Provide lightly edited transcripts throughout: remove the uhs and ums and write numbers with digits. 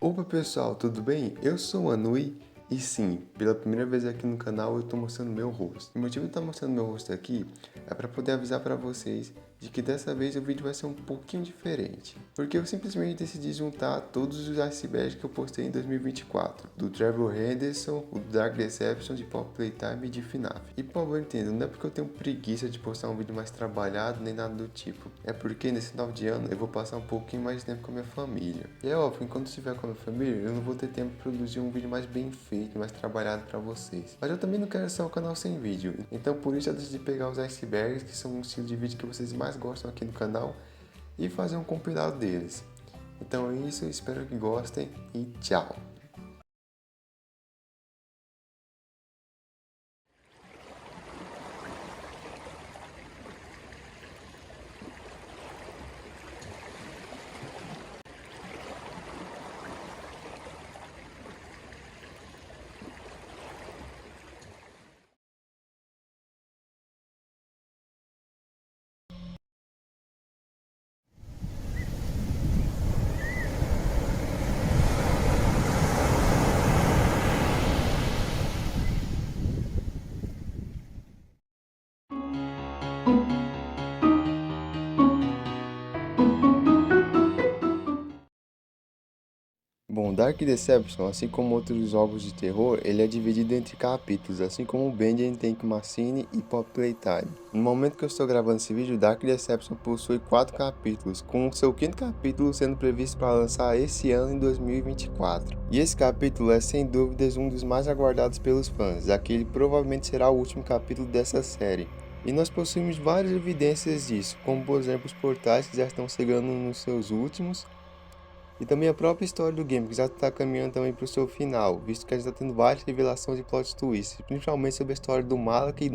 Opa pessoal, tudo bem? Eu sou o Anui e sim, pela primeira vez aqui no canal eu estou mostrando meu rosto. O motivo de estar mostrando meu rosto aqui é para poder avisar para vocês de que dessa vez o vídeo vai ser um pouquinho diferente. Porque eu simplesmente decidi juntar todos os icebergs que eu postei em 2024. Do Trevor Henderson, o Dark Deception, de Pop Playtime e de FNAF. E por favor entenda, não é porque eu tenho preguiça de postar um vídeo mais trabalhado nem nada do tipo. É porque nesse final de ano eu vou passar um pouquinho mais de tempo com a minha família. E é óbvio, enquanto estiver com a minha família, eu não vou ter tempo de produzir um vídeo mais bem feito, mais trabalhado para vocês. Mas eu também não quero só o canal sem vídeo. Então por isso eu decidi pegar os icebergs, que são um estilo de vídeo que vocês mais gostam aqui no canal, e fazer um compilado deles. Então é isso, espero que gostem e tchau! Bom, Dark Deception, assim como outros jogos de terror, ele é dividido entre capítulos, assim como Bendy Tank Machine e Pop Playtime. No momento que eu estou gravando esse vídeo, Dark Deception possui 4 capítulos, com o seu 5º capítulo sendo previsto para lançar esse ano em 2024. E esse capítulo é sem dúvidas um dos mais aguardados pelos fãs, já que ele provavelmente será o último capítulo dessa série. E nós possuímos várias evidências disso, como por exemplo os portais que já estão chegando nos seus últimos, e também a própria história do game, que já está caminhando também para o seu final, visto que a gente está tendo várias revelações e plot twists, principalmente sobre a história do Malak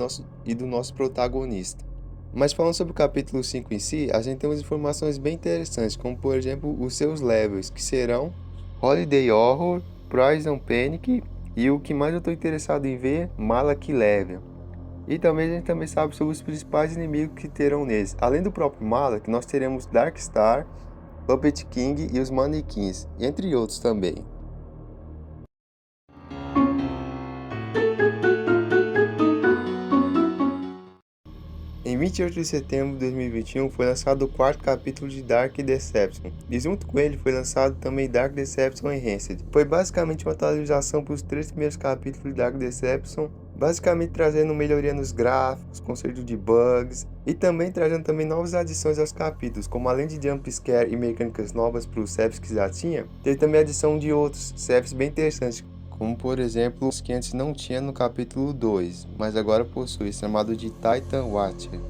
e do nosso protagonista. Mas falando sobre o capítulo 5 em si, a gente tem umas informações bem interessantes, como por exemplo os seus levels, que serão Holiday Horror, Prison Panic e o que mais eu estou interessado em ver, Malak Level. E também a gente também sabe sobre os principais inimigos que terão neles. Além do próprio Malak, nós teremos Darkstar, Puppet King e os Manequins, entre outros também. Em 28 de setembro de 2021 foi lançado o 4º capítulo de Dark Deception, e junto com ele foi lançado também Dark Deception Enhanced. Foi basicamente uma atualização para os 3 primeiros capítulos de Dark Deception, basicamente trazendo melhoria nos gráficos, conserto de bugs, e também trazendo novas adições aos capítulos, como além de jump scare e mecânicas novas para os CEPs que já tinha, teve também a adição de outros CEPs bem interessantes, como por exemplo os que antes não tinha no capítulo 2, mas agora possui, chamado de Titan Watcher.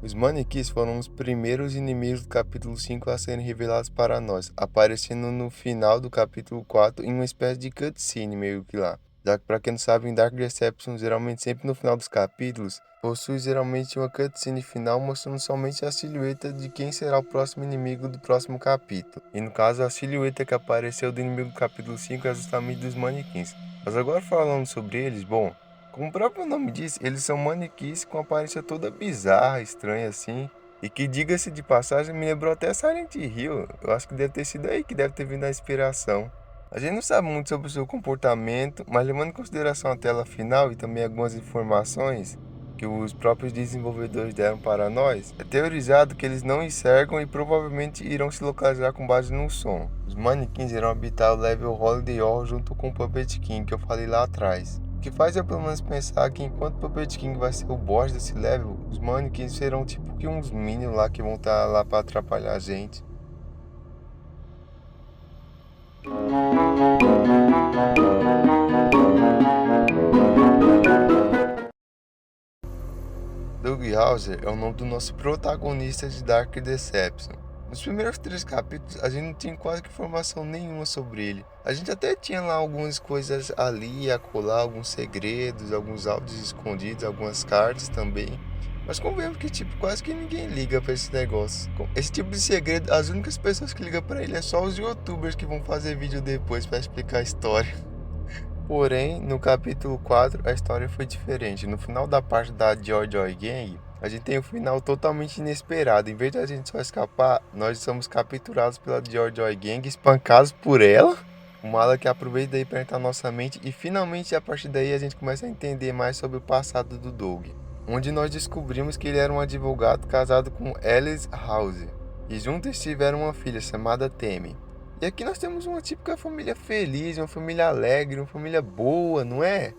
Os manequins foram os primeiros inimigos do capítulo 5 a serem revelados para nós, aparecendo no final do capítulo 4 em uma espécie de cutscene meio que lá. Já que para quem não sabe, em Dark Deception, geralmente sempre no final dos capítulos, possui geralmente uma cutscene final mostrando somente a silhueta de quem será o próximo inimigo do próximo capítulo. E no caso, a silhueta que apareceu do inimigo do capítulo 5 é justamente dos manequins. Mas agora falando sobre eles, bom, como o próprio nome diz, eles são manequins com aparência toda bizarra, estranha assim. E que, diga-se de passagem, me lembrou até Silent Hill. Eu acho que deve ter sido aí que deve ter vindo a inspiração. A gente não sabe muito sobre o seu comportamento, mas levando em consideração a tela final e também algumas informações que os próprios desenvolvedores deram para nós, é teorizado que eles não enxergam e provavelmente irão se localizar com base no som. Os manequins irão habitar o level Holiday Horror junto com o Puppet King que eu falei lá atrás. O que faz eu pelo menos pensar que enquanto o Puppet King vai ser o boss desse level, os manequins serão tipo que uns minions lá que vão estar lá para atrapalhar a gente. Doug Hauser é o nome do nosso protagonista de Dark Deception. Nos primeiros 3 capítulos a gente não tinha quase que informação nenhuma sobre ele. A gente até tinha lá algumas coisas ali e acolá, alguns segredos, alguns áudios escondidos, algumas cartas também. Mas convenhamos que tipo, quase que ninguém liga pra esse negócio. Esse tipo de segredo, as únicas pessoas que ligam pra ele é só os youtubers que vão fazer vídeo depois pra explicar a história. Porém, no capítulo 4, a história foi diferente. No final da parte da Joy Joy Gang, a gente tem um final totalmente inesperado. Em vez de a gente só escapar, nós somos capturados pela Joy Joy Gang, espancados por ela. Uma ala que aproveita daí para entrar na nossa mente e finalmente a partir daí a gente começa a entender mais sobre o passado do Doug. Onde nós descobrimos que ele era um advogado casado com Alice House. E juntos tiveram uma filha chamada Tammy. E aqui nós temos uma típica família feliz, uma família alegre, uma família boa, não é?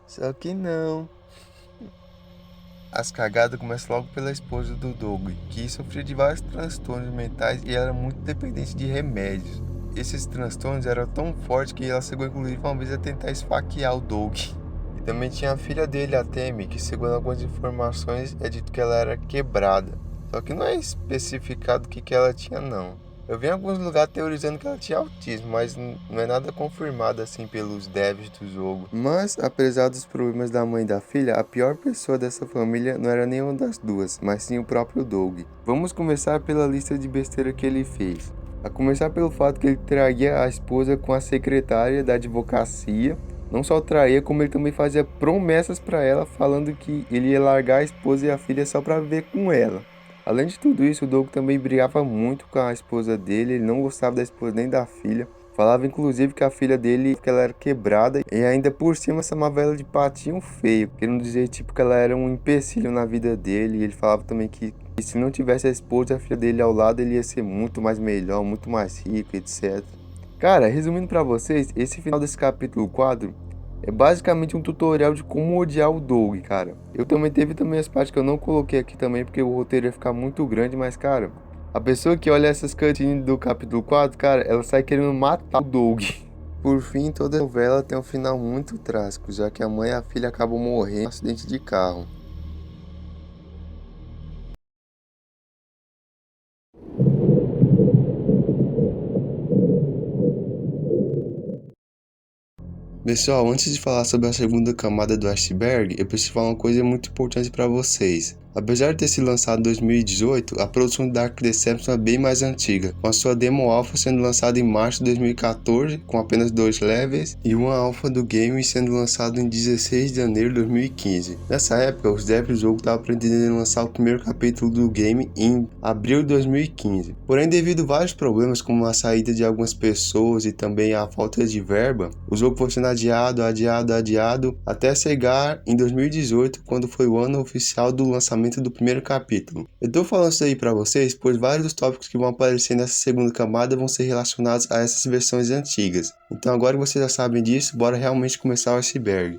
Só que não. As cagadas começam logo pela esposa do Doug, que sofria de vários transtornos mentais e era muito dependente de remédios. Esses transtornos eram tão fortes que ela chegou inclusive uma vez a tentar esfaquear o Doug. E também tinha a filha dele, a Tammy, que segundo algumas informações é dito que ela era quebrada. Só que não é especificado o que ela tinha não. Eu vi em alguns lugares teorizando que ela tinha autismo, mas não é nada confirmado assim pelos devs do jogo. Mas, apesar dos problemas da mãe e da filha, a pior pessoa dessa família não era nenhuma das duas, mas sim o próprio Doug. Vamos começar pela lista de besteira que ele fez. A começar pelo fato que ele traía a esposa com a secretária da advocacia. Não só traía, como ele também fazia promessas para ela, falando que ele ia largar a esposa e a filha só para viver com ela. Além de tudo isso, o Doug também brigava muito com a esposa dele, ele não gostava da esposa nem da filha. Falava inclusive que a filha dele, que ela era quebrada e ainda por cima chamava ela de patinho feio, querendo dizer tipo que ela era um empecilho na vida dele. E ele falava também que se não tivesse a esposa e a filha dele ao lado, ele ia ser muito mais melhor, muito mais rico, etc. Cara, resumindo pra vocês, esse final desse capítulo 4 é basicamente um tutorial de como odiar o Doug, cara. Eu também teve também as partes que eu não coloquei aqui também, porque o roteiro ia ficar muito grande, mas, cara, a pessoa que olha essas cutscenes do capítulo 4, cara, ela sai querendo matar o Doug. Por fim, toda novela tem um final muito trágico, já que a mãe e a filha acabam morrendo em um acidente de carro. Pessoal, antes de falar sobre a segunda camada do iceberg, eu preciso falar uma coisa muito importante para vocês. Apesar de ter sido lançado em 2018, a produção de Dark Deception é bem mais antiga, com a sua demo alpha sendo lançada em março de 2014, com apenas 2 levels, e uma alpha do game sendo lançado em 16 de janeiro de 2015. Nessa época, os devs do jogo estavam pretendendo lançar o primeiro capítulo do game em abril de 2015. Porém, devido a vários problemas, como a saída de algumas pessoas e também a falta de verba, o jogo foi sendo adiado, até chegar em 2018, quando foi o ano oficial do lançamento do primeiro capítulo. Eu tô falando isso aí pra vocês, pois vários dos tópicos que vão aparecer nessa segunda camada vão ser relacionados a essas versões antigas. Então agora que vocês já sabem disso, bora realmente começar o iceberg.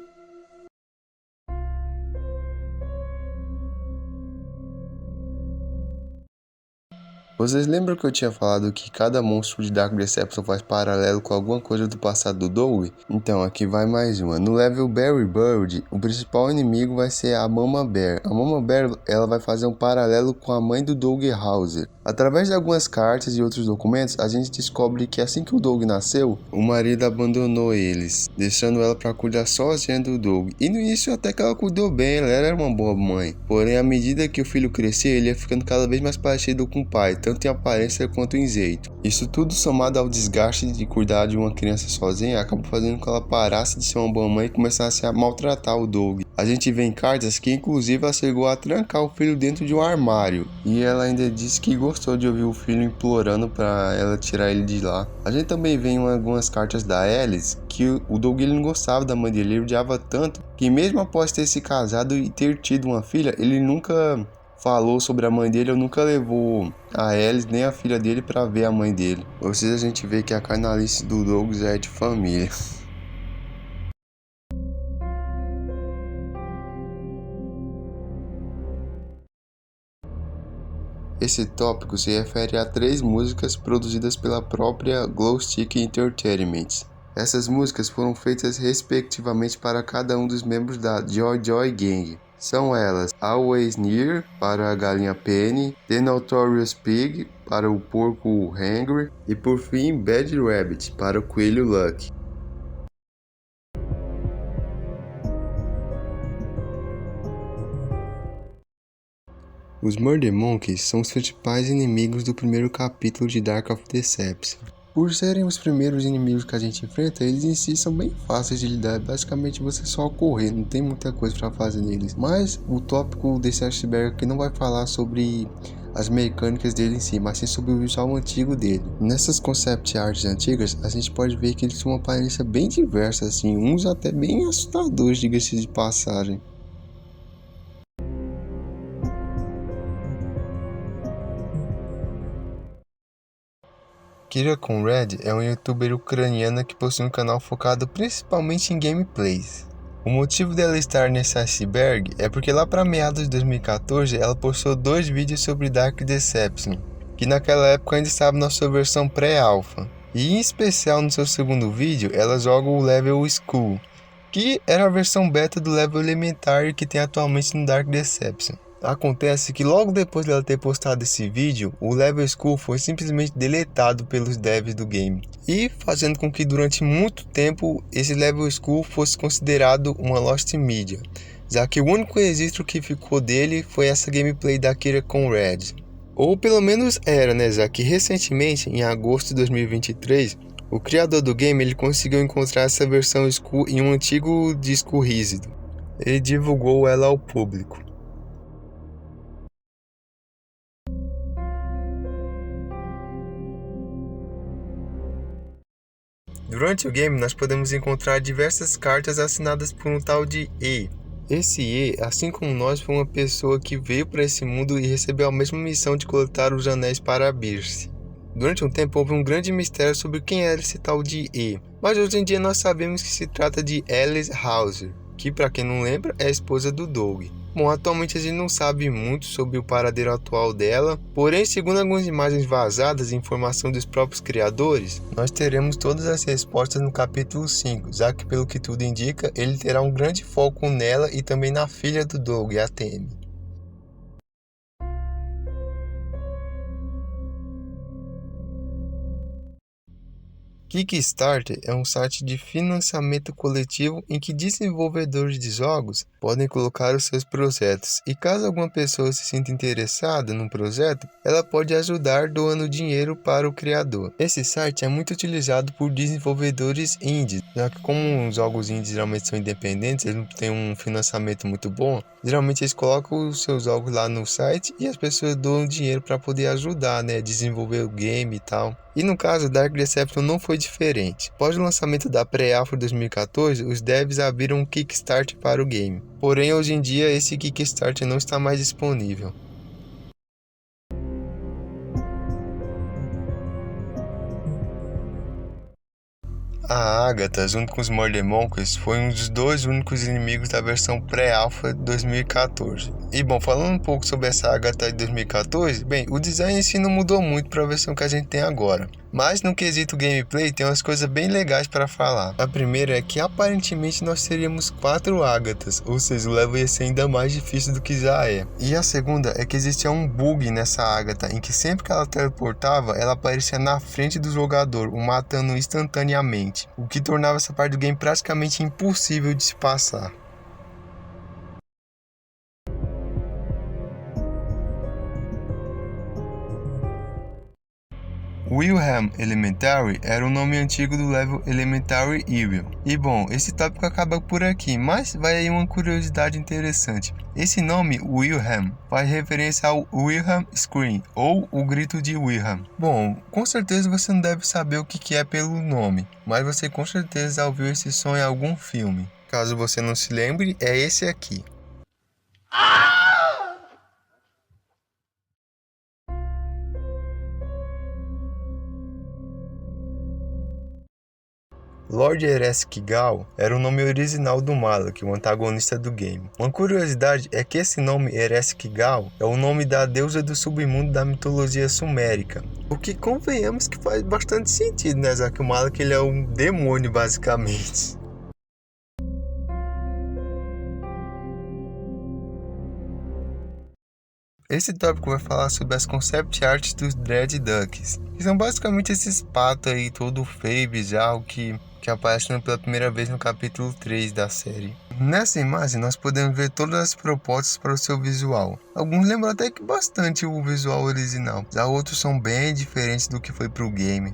Vocês lembram que eu tinha falado que cada monstro de Dark Deception faz paralelo com alguma coisa do passado do Doug? Então, aqui vai mais uma. No level Berry Bird, o principal inimigo vai ser a Mama Bear. A Mama Bear, ela vai fazer um paralelo com a mãe do Doug Hauser. Através de algumas cartas e outros documentos, a gente descobre que assim que o Doug nasceu, o marido abandonou eles, deixando ela para cuidar sozinha do Doug. E no início até que ela cuidou bem, ela era uma boa mãe. Porém, à medida que o filho crescia, ele ia ficando cada vez mais parecido com o pai, tanto em aparência quanto em jeito. Isso tudo somado ao desgaste de cuidar de uma criança sozinha, acabou fazendo com que ela parasse de ser uma boa mãe e começasse a maltratar o Doug. A gente vê em cartas que inclusive ela chegou a trancar o filho dentro de um armário. E ela ainda disse que gostou de ouvir o filho implorando para ela tirar ele de lá. A gente também vê em algumas cartas da Alice que o Doug ele não gostava da mãe dele, ele odiava tanto que mesmo após ter se casado e ter tido uma filha, ele nunca falou sobre a mãe dele, ou nunca levou a Alice nem a filha dele para ver a mãe dele. Ou seja, a gente vê que a canalice do Doug já é de família. Esse tópico se refere a 3 músicas produzidas pela própria Glowstick Entertainment. Essas músicas foram feitas respectivamente para cada um dos membros da Joy Joy Gang. São elas Always Near para a galinha Penny, The Notorious Pig para o porco Hangry e por fim Bad Rabbit para o coelho Lucky. Os Murder Monkeys são os principais inimigos do primeiro capítulo de Dark of Deception. Por serem os primeiros inimigos que a gente enfrenta, eles em si são bem fáceis de lidar, basicamente você só correr, não tem muita coisa para fazer neles. Mas o tópico desse iceberg aqui não vai falar sobre as mecânicas dele em si, mas sim sobre o visual antigo dele. Nessas concept arts antigas, a gente pode ver que eles têm uma aparência bem diversa, assim, uns até bem assustadores, diga-se de passagem. Kira Conrad é um youtuber ucraniana que possui um canal focado principalmente em gameplays. O motivo dela estar nesse iceberg é porque lá para meados de 2014 ela postou 2 vídeos sobre Dark Deception, que naquela época ainda estava na sua versão pré-alpha. E em especial no seu segundo vídeo ela joga o level School, que era a versão beta do level Elementary que tem atualmente no Dark Deception. Acontece que logo depois dela ter postado esse vídeo, o Level School foi simplesmente deletado pelos devs do game, e fazendo com que durante muito tempo esse Level School fosse considerado uma Lost Media, já que o único registro que ficou dele foi essa gameplay da Kira Conrad. Ou pelo menos era, né, já que recentemente, em agosto de 2023, o criador do game ele conseguiu encontrar essa versão School em um antigo disco rígido. Ele divulgou ela ao público. Durante o game, nós podemos encontrar diversas cartas assinadas por um tal de E. Esse E, assim como nós, foi uma pessoa que veio para esse mundo e recebeu a mesma missão de coletar os anéis para Birce. Durante um tempo houve um grande mistério sobre quem era esse tal de E, mas hoje em dia nós sabemos que se trata de Alice Hauser, que para quem não lembra é a esposa do Doug. Bom, atualmente a gente não sabe muito sobre o paradeiro atual dela, porém, segundo algumas imagens vazadas e informação dos próprios criadores, nós teremos todas as respostas no capítulo 5, já que pelo que tudo indica, ele terá um grande foco nela e também na filha do Doug, a Tammy. Kickstarter é um site de financiamento coletivo em que desenvolvedores de jogos podem colocar os seus projetos, e caso alguma pessoa se sinta interessada no projeto, ela pode ajudar doando dinheiro para o criador. Esse site é muito utilizado por desenvolvedores indies, já que como os jogos indies geralmente são independentes, eles não têm um financiamento muito bom, geralmente eles colocam os seus jogos lá no site e as pessoas doam dinheiro para poder ajudar, né, desenvolver o game e tal. E no caso, Dark Deception não foi diferente. Após o lançamento da pré-alpha de 2014, os devs abriram um Kickstarter para o game. Porém, hoje em dia, esse Kickstarter não está mais disponível. A Agatha, junto com os Murdermonkers, foi um dos 2 únicos inimigos da versão pré-alpha de 2014. E bom, falando um pouco sobre essa Agatha de 2014, bem, o design em si não mudou muito para a versão que a gente tem agora. Mas no quesito gameplay tem umas coisas bem legais para falar. A primeira é que aparentemente nós teríamos 4 Agathas, ou seja, o level ia ser ainda mais difícil do que já é. E a segunda é que existia um bug nessa Agatha, em que sempre que ela teleportava, ela aparecia na frente do jogador, o matando instantaneamente, o que tornava essa parte do game praticamente impossível de se passar. Wilhelm Elementary era o nome antigo do level Elementary Evil. E bom, esse tópico acaba por aqui, mas vai aí uma curiosidade interessante. Esse nome, Wilhelm, faz referência ao Wilhelm Scream, ou o grito de Wilhelm. Bom, com certeza você não deve saber o que é pelo nome, mas você com certeza ouviu esse som em algum filme. Caso você não se lembre, é esse aqui. Lord Ereskkigal era o nome original do Malak, o antagonista do game. Uma curiosidade é que esse nome Ereskkigal é o nome da deusa do submundo da mitologia sumérica. O que convenhamos que faz bastante sentido, né? Já que o Malak ele é um demônio basicamente. Esse tópico vai falar sobre as concept arts dos Dread Ducks, que são basicamente esses patos aí, todo feio, bizarro, que aparecem pela primeira vez no capítulo 3 da série. Nessa imagem nós podemos ver todas as propostas para o seu visual. Alguns lembram até que bastante o visual original, já outros são bem diferentes do que foi para o game.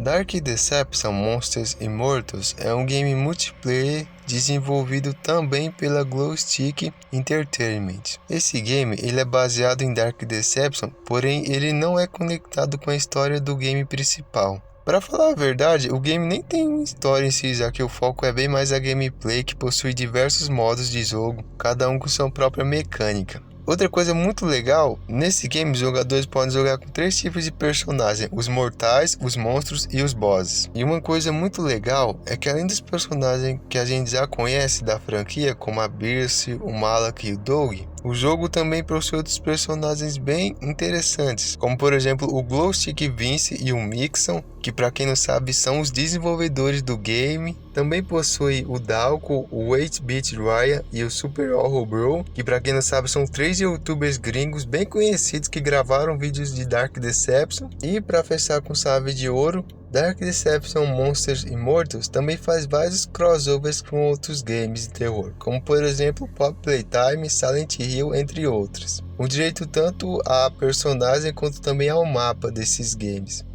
Dark Deception Monsters Immortals é um game multiplayer desenvolvido também pela Glowstick Entertainment. Esse game ele é baseado em Dark Deception, porém ele não é conectado com a história do game principal. Para falar a verdade, o game nem tem história em si, já que o foco é bem mais a gameplay, que possui diversos modos de jogo, cada um com sua própria mecânica. Outra coisa muito legal, nesse game os jogadores podem jogar com 3 tipos de personagens, os mortais, os monstros e os bosses. E uma coisa muito legal é que além dos personagens que a gente já conhece da franquia, como a Birce, o Malak e o Doug, o jogo também possui outros personagens bem interessantes, como por exemplo o Glowstick Vince e o Mixon, que para quem não sabe são os desenvolvedores do game. Também possui o Dalco, o 8-Bit Ryan e o Super Horror Bro, que para quem não sabe são 3 youtubers gringos bem conhecidos que gravaram vídeos de Dark Deception. E para fechar com chave de ouro, Dark Deception Monsters Immortals também faz vários crossovers com outros games de terror, como por exemplo Pop Playtime, Silent Hill, entre outros. Com direito tanto a personagem quanto também ao mapa desses games.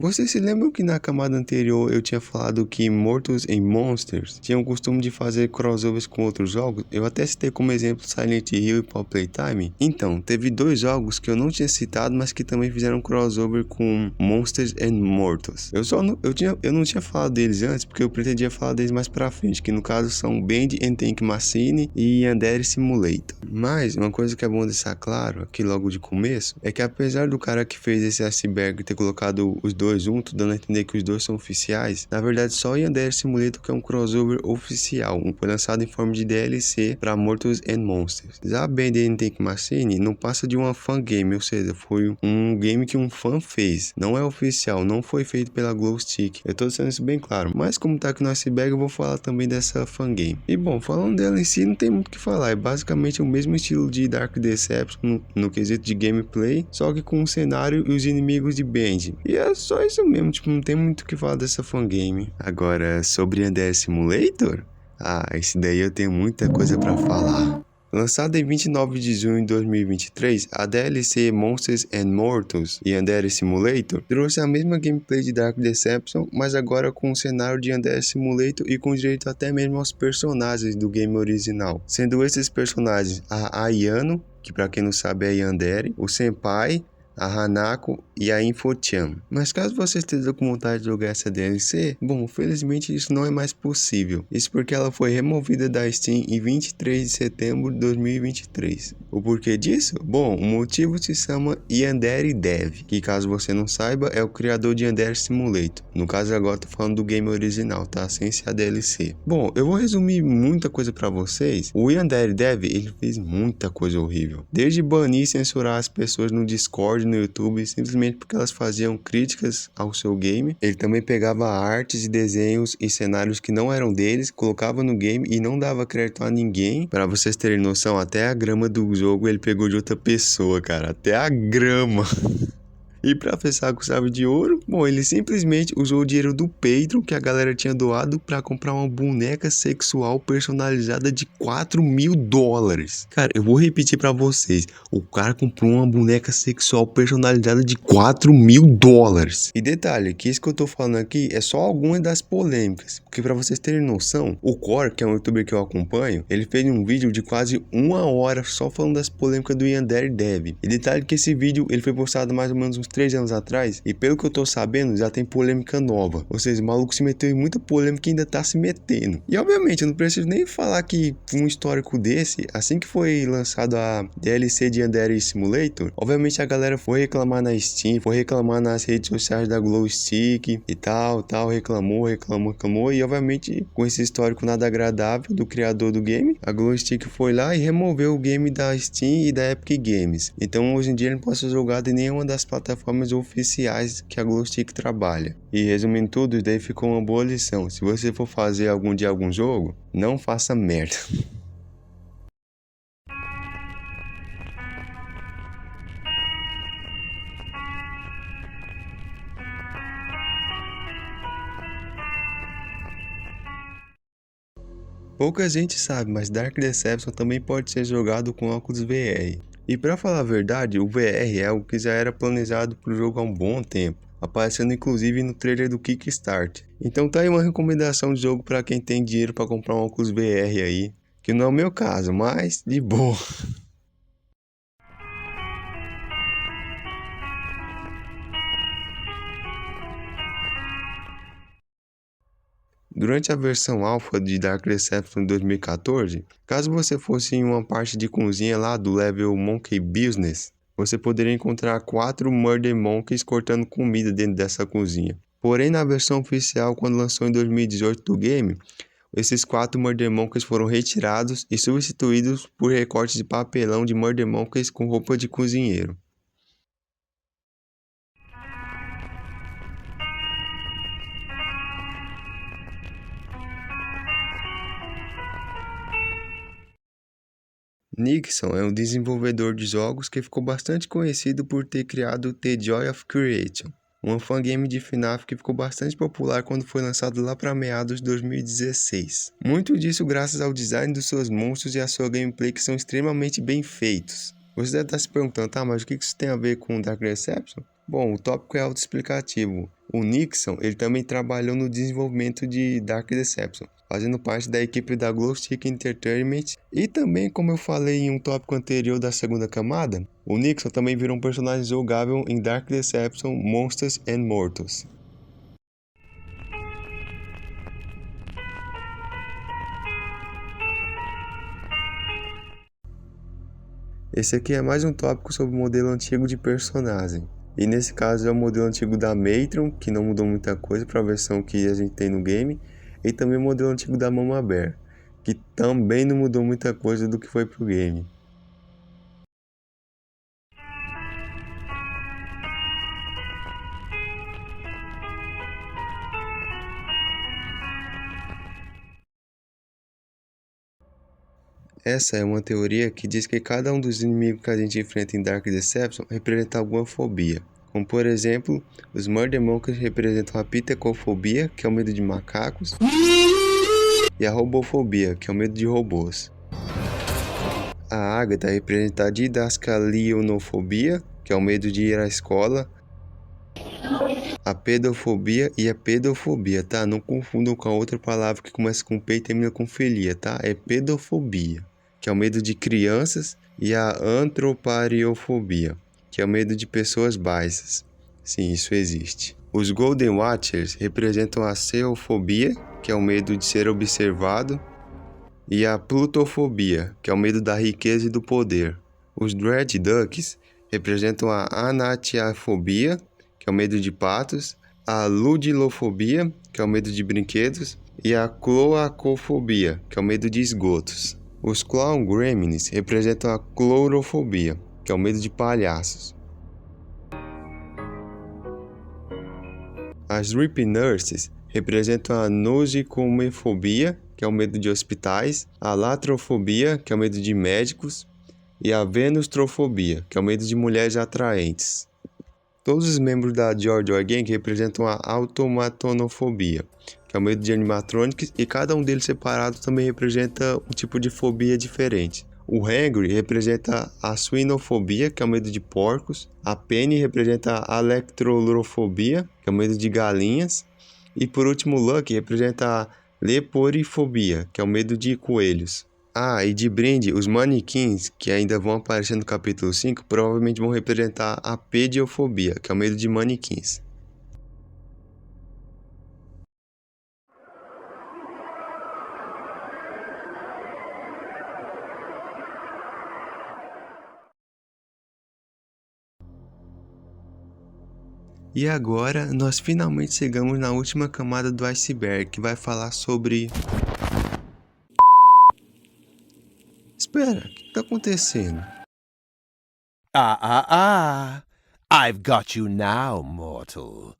Vocês se lembram que na camada anterior eu tinha falado que Immortals e Monsters tinham o costume de fazer crossovers com outros jogos? Eu até citei como exemplo Silent Hill e Pop Playtime. Então, teve 2 jogos que eu não tinha citado, mas que também fizeram crossover com Monsters and Mortals. Eu não tinha falado deles antes, porque eu pretendia falar deles mais pra frente, que no caso são Band and Tank Machine e Yandere Simulator. Mas, uma coisa que é bom deixar claro aqui logo de começo, é que apesar do cara que fez esse iceberg ter colocado os dois juntos, dando a entender que os dois são oficiais, na verdade só o Yandere Simulator que é um crossover oficial, foi lançado em forma de DLC para Mortals and Monsters. Já a Band and Tank Machine não passa de uma fan game, ou seja, foi um game que um fã fez, não é oficial, não foi feito pela Glowstick, eu tô deixando isso bem claro, mas como tá aqui no iceberg eu vou falar também dessa fan game. E bom, falando dela em si não tem muito o que falar, é basicamente o mesmo estilo de Dark Deception no quesito de gameplay, só que com o cenário e os inimigos de Band. E é só isso mesmo, tipo, não tem muito o que falar dessa fangame. Agora, sobre Yandere Simulator? Esse daí eu tenho muita coisa pra falar. Lançada em 29 de junho de 2023, a DLC Monsters and Mortals e Yandere Simulator trouxe a mesma gameplay de Dark Deception, mas agora com o cenário de Yandere Simulator e com direito até mesmo aos personagens do game original. Sendo esses personagens a Ayano, que pra quem não sabe é Yandere, o Senpai, a Hanako e a Infochan. Mas caso você esteja com vontade de jogar essa DLC, bom, felizmente isso não é mais possível. Isso porque ela foi removida da Steam em 23 de setembro de 2023. O porquê disso? Bom, o motivo se chama Yandere Dev, que caso você não saiba é o criador de Yandere Simulator. No caso agora tô falando do game original, tá? Sem ser a DLC. Bom, eu vou resumir muita coisa pra vocês. O Yandere Dev, ele fez muita coisa horrível. Desde banir e censurar as pessoas no Discord, no YouTube, simplesmente porque elas faziam críticas ao seu game. Ele também pegava artes e desenhos e cenários que não eram deles, colocava no game e não dava crédito a ninguém. Para vocês terem noção, até a grama do jogo ele pegou de outra pessoa, cara. Até a grama. E pra fechar com chave de ouro, bom, ele simplesmente usou o dinheiro do Patreon que a galera tinha doado pra comprar uma boneca sexual personalizada de $4.000. Cara, eu vou repetir pra vocês. O cara comprou uma boneca sexual personalizada de $4.000. E detalhe, que isso que eu tô falando aqui é só algumas das polêmicas. Porque pra vocês terem noção, o Core, que é um youtuber que eu acompanho, ele fez um vídeo de quase 1 hora só falando das polêmicas do Yandere Dev. E detalhe que esse vídeo ele foi postado mais ou menos uns 3 anos atrás, e pelo que eu tô sabendo, já tem polêmica nova. Ou seja, o maluco se meteu em muita polêmica e ainda tá se metendo. E obviamente, eu não preciso nem falar que um histórico desse, assim que foi lançado a DLC de Yandere Simulator, obviamente a galera foi reclamar na Steam, foi reclamar nas redes sociais da Glowstick e tal, reclamou, e obviamente, com esse histórico nada agradável do criador do game, a Glowstick foi lá e removeu o game da Steam e da Epic Games. Então, hoje em dia, ele não pode ser jogado em nenhuma das plataformas oficiais que a Glowstick trabalha. E resumindo tudo, isso daí ficou uma boa lição. Se você for fazer algum dia algum jogo, não faça merda. Pouca gente sabe, mas Dark Deception também pode ser jogado com óculos VR. E pra falar a verdade, o VR é algo que já era planejado pro jogo há um bom tempo, aparecendo inclusive no trailer do Kickstart. Então tá aí uma recomendação de jogo pra quem tem dinheiro pra comprar um óculos VR aí, que não é o meu caso, mas de boa. Durante a versão alpha de Dark Deception 2014, caso você fosse em uma parte de cozinha lá do level Monkey Business, você poderia encontrar 4 Murder Monkeys cortando comida dentro dessa cozinha. Porém, na versão oficial, quando lançou em 2018 do game, esses 4 Murder Monkeys foram retirados e substituídos por recortes de papelão de Murder Monkeys com roupa de cozinheiro. Nixon é um desenvolvedor de jogos que ficou bastante conhecido por ter criado The Joy of Creation, um fangame de FNAF que ficou bastante popular quando foi lançado lá para meados de 2016. Muito disso graças ao design dos seus monstros e à sua gameplay que são extremamente bem feitos. Você deve estar se perguntando, tá, mas o que isso tem a ver com Dark Deception? Bom, o tópico é autoexplicativo. O Nixon, ele também trabalhou no desenvolvimento de Dark Deception, fazendo parte da equipe da Glowstick Entertainment, e também, como eu falei em um tópico anterior da segunda camada, o Nixon também virou um personagem jogável em Dark Deception Monsters and Mortals. Esse aqui é mais um tópico sobre o modelo antigo de personagem. E nesse caso é o modelo antigo da Matron, que não mudou muita coisa para a versão que a gente tem no game. E também o modelo antigo da Mama Bear, que também não mudou muita coisa do que foi pro game. Essa é uma teoria que diz que cada um dos inimigos que a gente enfrenta em Dark Deception representa alguma fobia. Como por exemplo, os Murder Monkeys representam a pitecofobia, que é o medo de macacos, e a robofobia, que é o medo de robôs. A Agatha representa a didascalionofobia, que é o medo de ir à escola, a pedofobia e a pedofobia, tá? Não confundam com a outra palavra que começa com P e termina com filia, tá? É pedofobia, que é o medo de crianças, e a antropariofobia, que é o medo de pessoas baixas. Sim, isso existe. Os Golden Watchers representam a ceofobia, que é o medo de ser observado, e a plutofobia, que é o medo da riqueza e do poder. Os Dread Ducks representam a anatiafobia, que é o medo de patos, a ludilofobia, que é o medo de brinquedos, e a cloacofobia, que é o medo de esgotos. Os Clown Gremlins representam a clorofobia, que é o medo de palhaços. As Rip Nurses representam a nosicomefobia, que é o medo de hospitais, a latrofobia, que é o medo de médicos, e a venustrofobia, que é o medo de mulheres atraentes. Todos os membros da Joy Gang representam a automatonofobia, que é o medo de animatronics, e cada um deles separado também representa um tipo de fobia diferente. O Hangry representa a suinofobia, que é o medo de porcos. A Penny representa a electrolorofobia, que é o medo de galinhas. E por último, o Lucky representa a leporifobia, que é o medo de coelhos. Ah, e de brinde, os manequins que ainda vão aparecer no capítulo 5 provavelmente vão representar a pediofobia, que é o medo de manequins. E agora, nós finalmente chegamos na última camada do iceberg, que vai falar sobre... Espera, o que está acontecendo? I've got you now, mortal.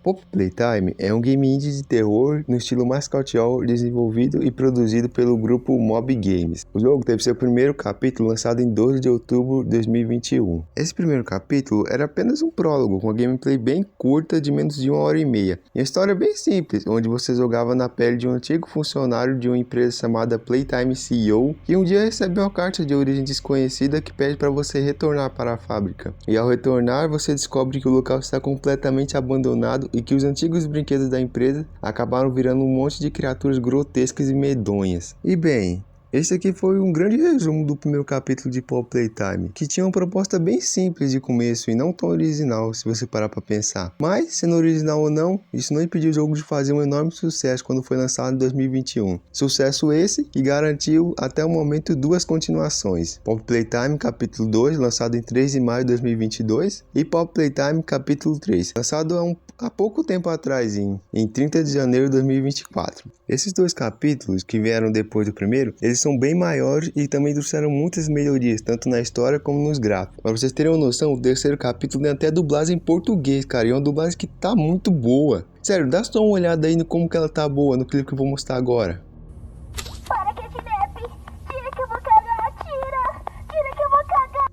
Pop Playtime é um game indie de terror no estilo mais casual, desenvolvido e produzido pelo grupo Mob Games. O jogo teve seu primeiro capítulo lançado em 12 de outubro de 2021. Esse primeiro capítulo era apenas um prólogo, com uma gameplay bem curta de menos de 1h30. E a história é bem simples, onde você jogava na pele de um antigo funcionário de uma empresa chamada Playtime CEO, que um dia recebeu uma carta de origem desconhecida que pede para você retornar para a fábrica. E ao retornar, você descobre que o local está completamente abandonado e que os antigos brinquedos da empresa acabaram virando um monte de criaturas grotescas e medonhas. E bem, esse aqui foi um grande resumo do primeiro capítulo de Pop Playtime, que tinha uma proposta bem simples de começo e não tão original, se você parar para pensar. Mas, sendo original ou não, isso não impediu o jogo de fazer um enorme sucesso quando foi lançado em 2021. Sucesso esse que garantiu até o momento 2 continuações. Pop Playtime capítulo 2, lançado em 3 de maio de 2022, e Pop Playtime capítulo 3, lançado há pouco tempo atrás, em 30 de janeiro de 2024. Esses 2 capítulos, que vieram depois do primeiro, eles são bem maiores e também trouxeram muitas melhorias, tanto na história como nos gráficos. Para vocês terem uma noção, o terceiro capítulo tem até dublagem em português, cara, e é uma dublagem que tá muito boa. Sério, dá só uma olhada aí no como que ela tá boa no clipe que eu vou mostrar agora. Para, Catnap! Tira que eu vou cagar! Tira que eu vou cagar!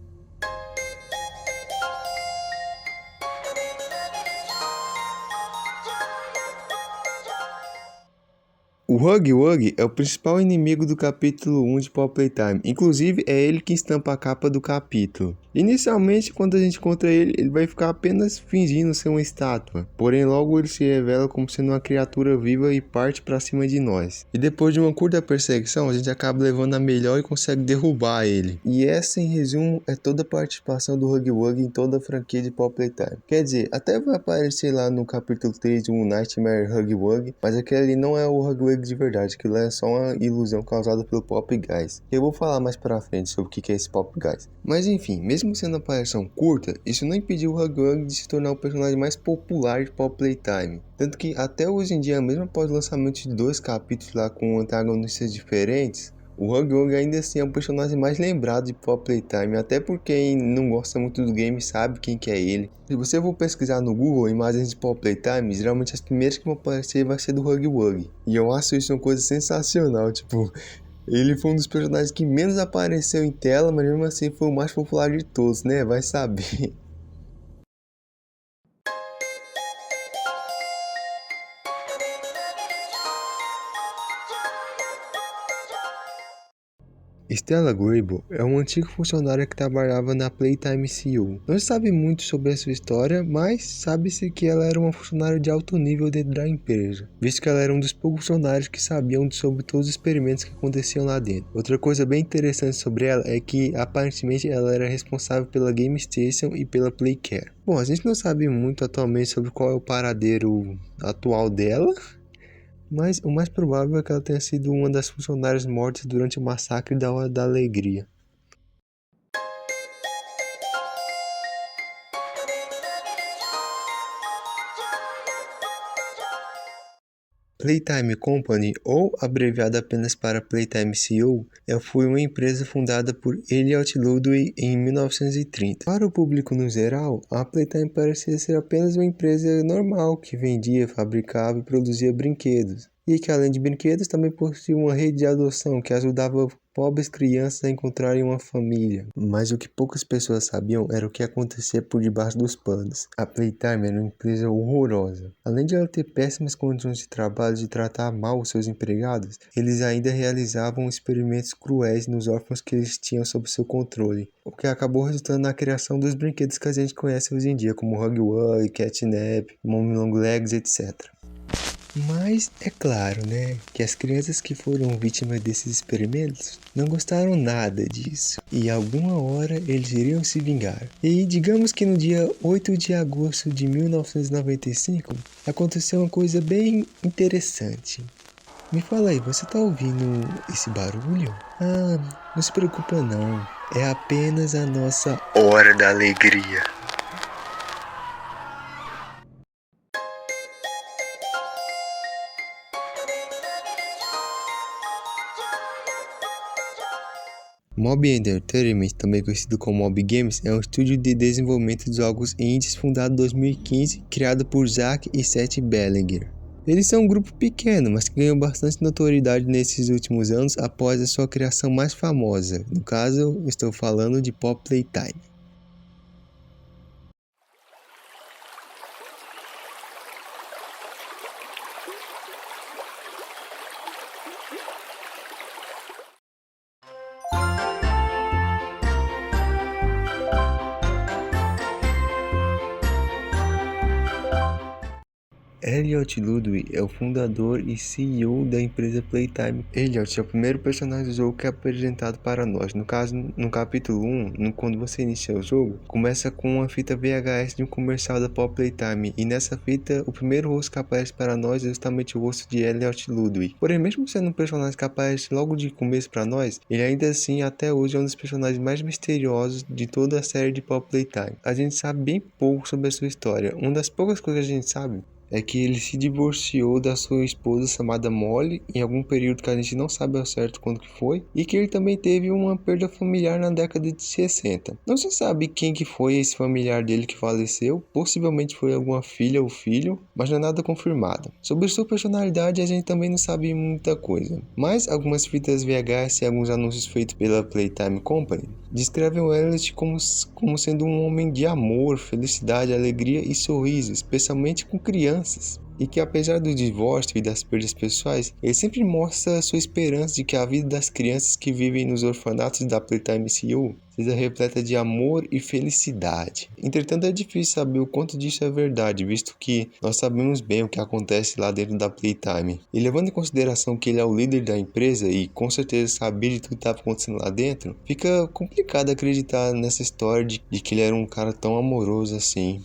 O Huggy Wuggy é o principal inimigo do capítulo 1 de Pop Playtime, inclusive é ele que estampa a capa do capítulo. Inicialmente, quando a gente encontra ele, ele vai ficar apenas fingindo ser uma estátua, porém logo ele se revela como sendo uma criatura viva e parte pra cima de nós. E depois de uma curta perseguição, a gente acaba levando a melhor e consegue derrubar ele. E essa, em resumo, é toda a participação do Huggy Wuggy em toda a franquia de Pop Playtime. Quer dizer, até vai aparecer lá no capítulo 3 de um Nightmare Huggy Wuggy, mas aquele ali não é o Huggy Wuggy de verdade, aquilo é só uma ilusão causada pelo Pop Guys. Eu vou falar mais pra frente sobre o que é esse Pop Guys. Mas enfim, mesmo sendo uma aparição curta, isso não impediu o Huggy Wuggy de se tornar o personagem mais popular de Pop Playtime. Tanto que até hoje em dia, mesmo após o lançamento de 2 capítulos lá com antagonistas diferentes, o Huggy Wuggy ainda assim é o personagem mais lembrado de Pop Playtime, até porque quem não gosta muito do game sabe quem que é ele. Se você for pesquisar no Google imagens de Pop Playtime, geralmente as primeiras que vão aparecer vai ser do Huggy Wuggy. E eu acho isso uma coisa sensacional, tipo, ele foi um dos personagens que menos apareceu em tela, mas mesmo assim foi o mais popular de todos, né? Vai saber. Stella Grable é um antigo funcionário que trabalhava na Playtime CEO. Não se sabe muito sobre a sua história, mas sabe-se que ela era uma funcionária de alto nível dentro da empresa, visto que ela era um dos poucos funcionários que sabiam sobre todos os experimentos que aconteciam lá dentro. Outra coisa bem interessante sobre ela é que aparentemente ela era responsável pela Game Station e pela Playcare. Bom, a gente não sabe muito atualmente sobre qual é o paradeiro atual dela, mas o mais provável é que ela tenha sido uma das funcionárias mortas durante o massacre da Hora da Alegria. Playtime Company, ou abreviada apenas para Playtime CEO, foi uma empresa fundada por Elliot Ludwig em 1930. Para o público no geral, a Playtime parecia ser apenas uma empresa normal que vendia, fabricava e produzia brinquedos. E que além de brinquedos também possuía uma rede de adoção que ajudava pobres crianças a encontrarem uma família. Mas o que poucas pessoas sabiam era o que acontecia por debaixo dos panos. A Playtime era uma empresa horrorosa. Além de ela ter péssimas condições de trabalho e de tratar mal os seus empregados, eles ainda realizavam experimentos cruéis nos órfãos que eles tinham sob seu controle, o que acabou resultando na criação dos brinquedos que a gente conhece hoje em dia, como Huggy Wuggy, Catnap, Mommy Long Legs, etc. Mas é claro, né, que as crianças que foram vítimas desses experimentos não gostaram nada disso, e alguma hora eles iriam se vingar. E digamos que no dia 8 de agosto de 1995 aconteceu uma coisa bem interessante. Me fala aí, você tá ouvindo esse barulho? Ah, não se preocupa não, é apenas a nossa hora da alegria. Mob Entertainment, também conhecido como Mob Games, é um estúdio de desenvolvimento de jogos indies fundado em 2015, criado por Zach e Seth Bellinger. Eles são um grupo pequeno, mas que ganhou bastante notoriedade nesses últimos anos após a sua criação mais famosa. No caso, estou falando de Pop Playtime. Elliot Ludwig é o fundador e CEO da empresa Playtime. Elliot é o primeiro personagem do jogo que é apresentado para nós. No caso, no capítulo 1, quando você inicia o jogo, começa com uma fita VHS de um comercial da Pop Playtime. E nessa fita, o primeiro rosto que aparece para nós é justamente o rosto de Elliot Ludwig. Porém, mesmo sendo um personagem que aparece logo de começo para nós, ele ainda assim, até hoje, é um dos personagens mais misteriosos de toda a série de Pop Playtime. A gente sabe bem pouco sobre a sua história. Uma das poucas coisas que a gente sabe é que ele se divorciou da sua esposa chamada Molly em algum período que a gente não sabe ao certo quando que foi, e que ele também teve uma perda familiar na década de 60. Não se sabe quem que foi esse familiar dele que faleceu, possivelmente foi alguma filha ou filho, mas não é nada confirmado. Sobre sua personalidade a gente também não sabe muita coisa, mas algumas fitas VHS e alguns anúncios feitos pela Playtime Company descrevem o Elliot como sendo um homem de amor, felicidade, alegria e sorriso, especialmente com crianças. E que apesar do divórcio e das perdas pessoais, ele sempre mostra sua esperança de que a vida das crianças que vivem nos orfanatos da Playtime CEO seja repleta de amor e felicidade. Entretanto, é difícil saber o quanto disso é verdade, visto que nós sabemos bem o que acontece lá dentro da Playtime. E levando em consideração que ele é o líder da empresa e com certeza sabia de tudo que estava acontecendo lá dentro, fica complicado acreditar nessa história de que ele era um cara tão amoroso assim.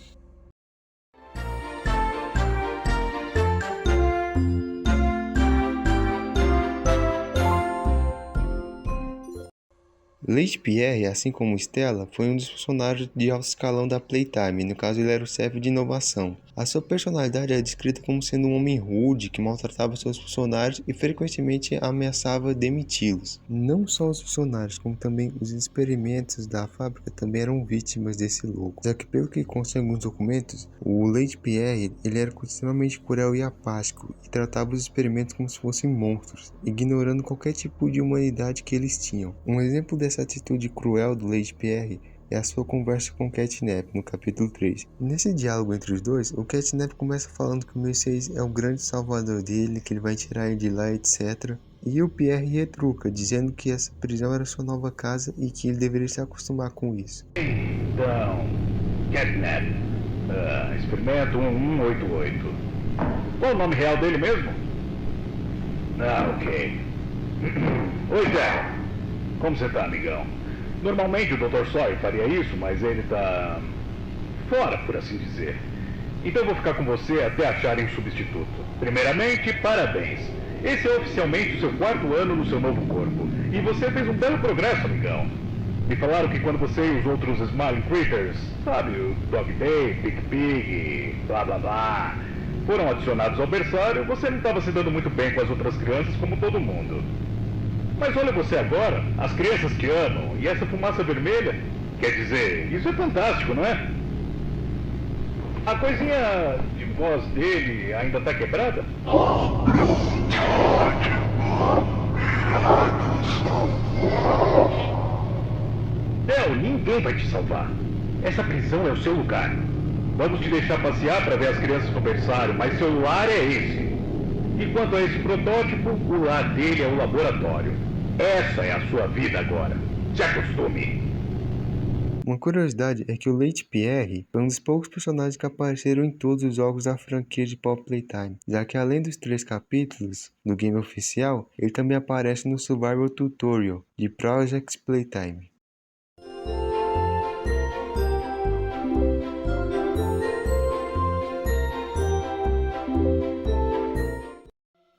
Leite Pierre, assim como Stella, foi um dos funcionários de alto escalão da Playtime, no caso ele era o chefe de inovação. A sua personalidade é descrita como sendo um homem rude que maltratava seus funcionários e frequentemente ameaçava demiti-los. Não só os funcionários, como também os experimentos da fábrica também eram vítimas desse louco. Já que pelo que consta em alguns documentos, o Leite Pierre ele era extremamente cruel e apático e tratava os experimentos como se fossem monstros, ignorando qualquer tipo de humanidade que eles tinham. Um exemplo dessa atitude cruel do Leite Pierre é a sua conversa com Catnap no capítulo 3. Nesse diálogo entre os dois, o Catnap começa falando que o Messias é o grande salvador dele, que ele vai tirar ele de lá, etc. E o Pierre retruca, dizendo que essa prisão era sua nova casa e que ele deveria se acostumar com isso. Então, Catnap, experimento 1188. Qual o nome real dele mesmo? Ok. Oi, Zé. Como você tá, amigão? Normalmente o Dr. Sawyer faria isso, mas ele tá fora, por assim dizer. Então eu vou ficar com você até acharem um substituto. Primeiramente, parabéns. Esse é oficialmente o seu 4º ano no seu novo corpo. E você fez um belo progresso, amigão. Me falaram que quando você e os outros Smiling Critters, sabe, o Dog Day, Big Pig, blá blá blá, foram adicionados ao berçário, você não estava se dando muito bem com as outras crianças como todo mundo. Mas olha você agora, as crianças te amam, e essa fumaça vermelha, quer dizer, isso é fantástico, não é? A coisinha de voz dele ainda tá quebrada? Del, ninguém vai te salvar. Essa prisão é o seu lugar. Vamos te deixar passear para ver as crianças no berçário, mas seu lar é esse. E quanto a esse protótipo, o lar dele é o laboratório. Essa é a sua vida agora. Se acostume. Uma curiosidade é que o Leite Pierre foi um dos poucos personagens que apareceram em todos os jogos da franquia de Pop Playtime, já que além dos 3 capítulos do game oficial, ele também aparece no Survival Tutorial de Project Playtime.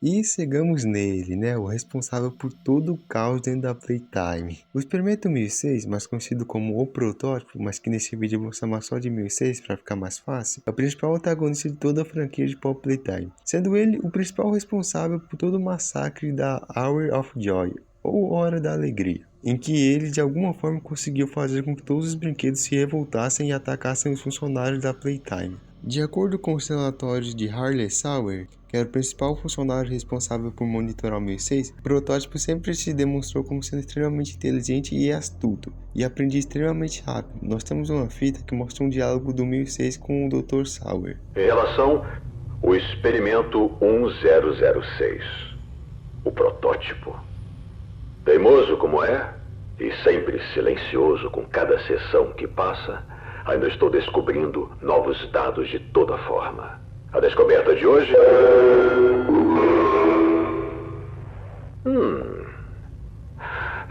E chegamos nele, né? O responsável por todo o caos dentro da Playtime. O Experimento 1006, mais conhecido como o protótipo, mas que nesse vídeo eu vou chamar só de 1006 para ficar mais fácil, é o principal antagonista de toda a franquia de Pop Playtime, sendo ele o principal responsável por todo o massacre da Hour of Joy, ou Hora da Alegria, em que ele de alguma forma conseguiu fazer com que todos os brinquedos se revoltassem e atacassem os funcionários da Playtime. De acordo com os relatórios de Harley Sauer, que era o principal funcionário responsável por monitorar o 1006, o protótipo sempre se demonstrou como sendo extremamente inteligente e astuto, e aprendia extremamente rápido. Nós temos uma fita que mostra um diálogo do 1006 com o Dr. Sauer. Em relação ao experimento 1006, o protótipo. Teimoso como é, e sempre silencioso com cada sessão que passa, ainda estou descobrindo novos dados de toda forma. A descoberta de hoje...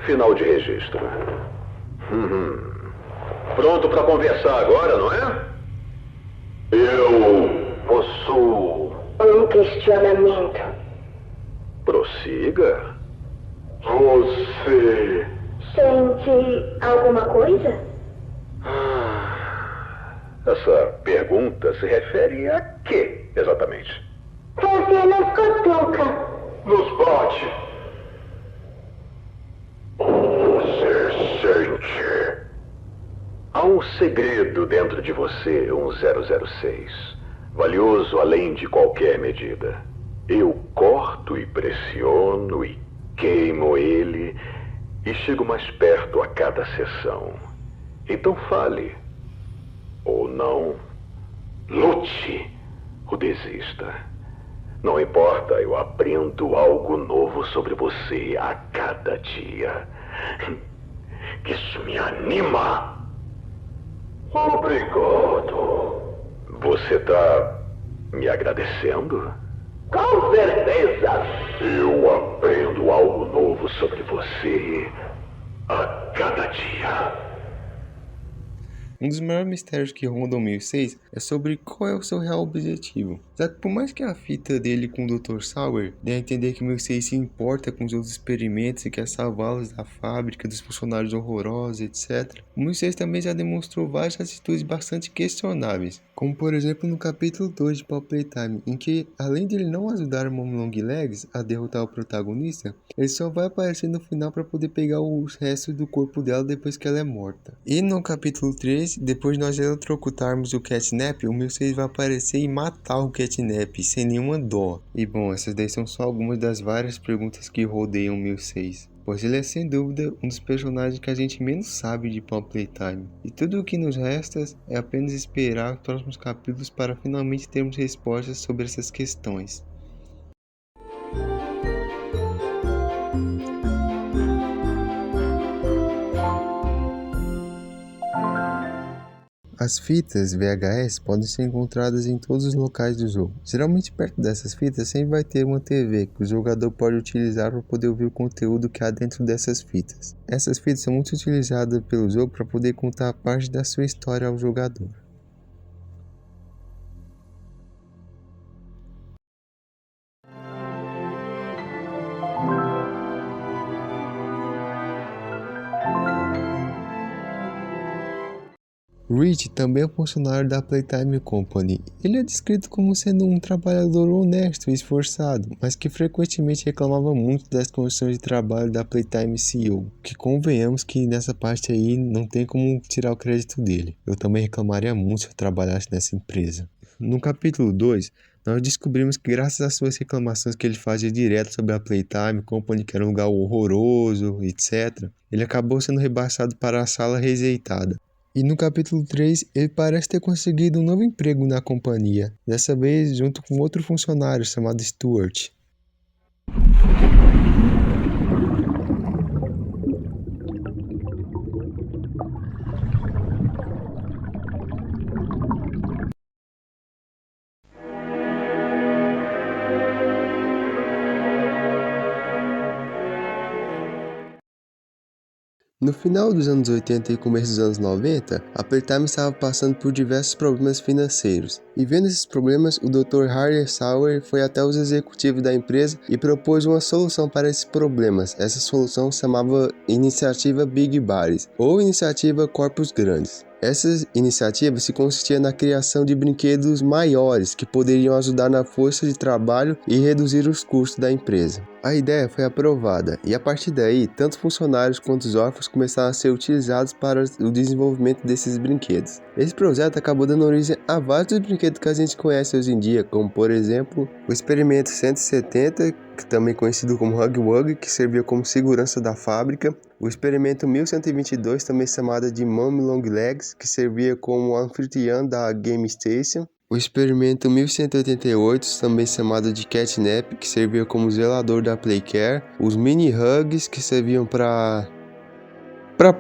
Final de registro. Pronto para conversar agora, não é? Eu possuo... Um questionamento. Prossiga. Você... Sente alguma coisa? Essa pergunta se refere a quê, exatamente? Você nos cutuca. Nos bate. Você sente. Há um segredo dentro de você, 1006. Valioso além de qualquer medida. Eu corto e pressiono e queimo ele e chego mais perto a cada sessão. Então fale. Ou não. Lute ou desista. Não importa, eu aprendo algo novo sobre você a cada dia. Isso me anima. Obrigado. Você tá me agradecendo? Com certeza. Eu aprendo algo novo sobre você a cada dia. Um dos maiores mistérios que rondam o 1006 é sobre qual é o seu real objetivo. Já que por mais que a fita dele com o Dr. Sauer dê a entender que o 1006 se importa com os outros experimentos e quer salvá-los da fábrica, dos funcionários horrorosos, etc., o 1006 também já demonstrou várias atitudes bastante questionáveis, como por exemplo no capítulo 2 de Paw Playtime, em que além de ele não ajudar a Mom Longlegs a derrotar o protagonista, ele só vai aparecer no final para poder pegar os restos do corpo dela depois que ela é morta. E no capítulo 3, depois de nós eletrocutarmos o Catnap, o 1006 vai aparecer e matar o Catnap sem nenhuma dó. E bom, essas daí são só algumas das várias perguntas que rodeiam o 1006. Pois ele é sem dúvida um dos personagens que a gente menos sabe de Paw Playtime. E tudo o que nos resta é apenas esperar os próximos capítulos para finalmente termos respostas sobre essas questões. As fitas VHS podem ser encontradas em todos os locais do jogo. Geralmente perto dessas fitas sempre vai ter uma TV que o jogador pode utilizar para poder ouvir o conteúdo que há dentro dessas fitas. Essas fitas são muito utilizadas pelo jogo para poder contar parte da sua história ao jogador. Rich também é um funcionário da Playtime Company. Ele é descrito como sendo um trabalhador honesto e esforçado, mas que frequentemente reclamava muito das condições de trabalho da Playtime CEO, que convenhamos que nessa parte aí não tem como tirar o crédito dele. Eu também reclamaria muito se eu trabalhasse nessa empresa. No capítulo 2, nós descobrimos que graças às suas reclamações que ele fazia direto sobre a Playtime Company, que era um lugar horroroso, etc., ele acabou sendo rebaixado para a sala rejeitada. E no capítulo 3, ele parece ter conseguido um novo emprego na companhia, dessa vez junto com outro funcionário chamado Stuart. No final dos anos 80 e começo dos anos 90, a Playtime estava passando por diversos problemas financeiros. E vendo esses problemas, o Dr. Harley Sauer foi até os executivos da empresa e propôs uma solução para esses problemas. Essa solução se chamava Iniciativa Big Buddies, ou Iniciativa Corpos Grandes. Essa iniciativa se consistia na criação de brinquedos maiores que poderiam ajudar na força de trabalho e reduzir os custos da empresa. A ideia foi aprovada e a partir daí, tanto funcionários quanto os órfãos começaram a ser utilizados para o desenvolvimento desses brinquedos. Esse projeto acabou dando origem a vários dos brinquedos que a gente conhece hoje em dia, como por exemplo, o Experimento 170, que também conhecido como Huggy Wuggy, que servia como segurança da fábrica, o Experimento 1122, também chamado de Mummy Long Legs, que servia como anfitriã da Game Station, o Experimento 1188, também chamado de Catnap, que servia como zelador da Playcare, os Mini Hugs, que serviam pra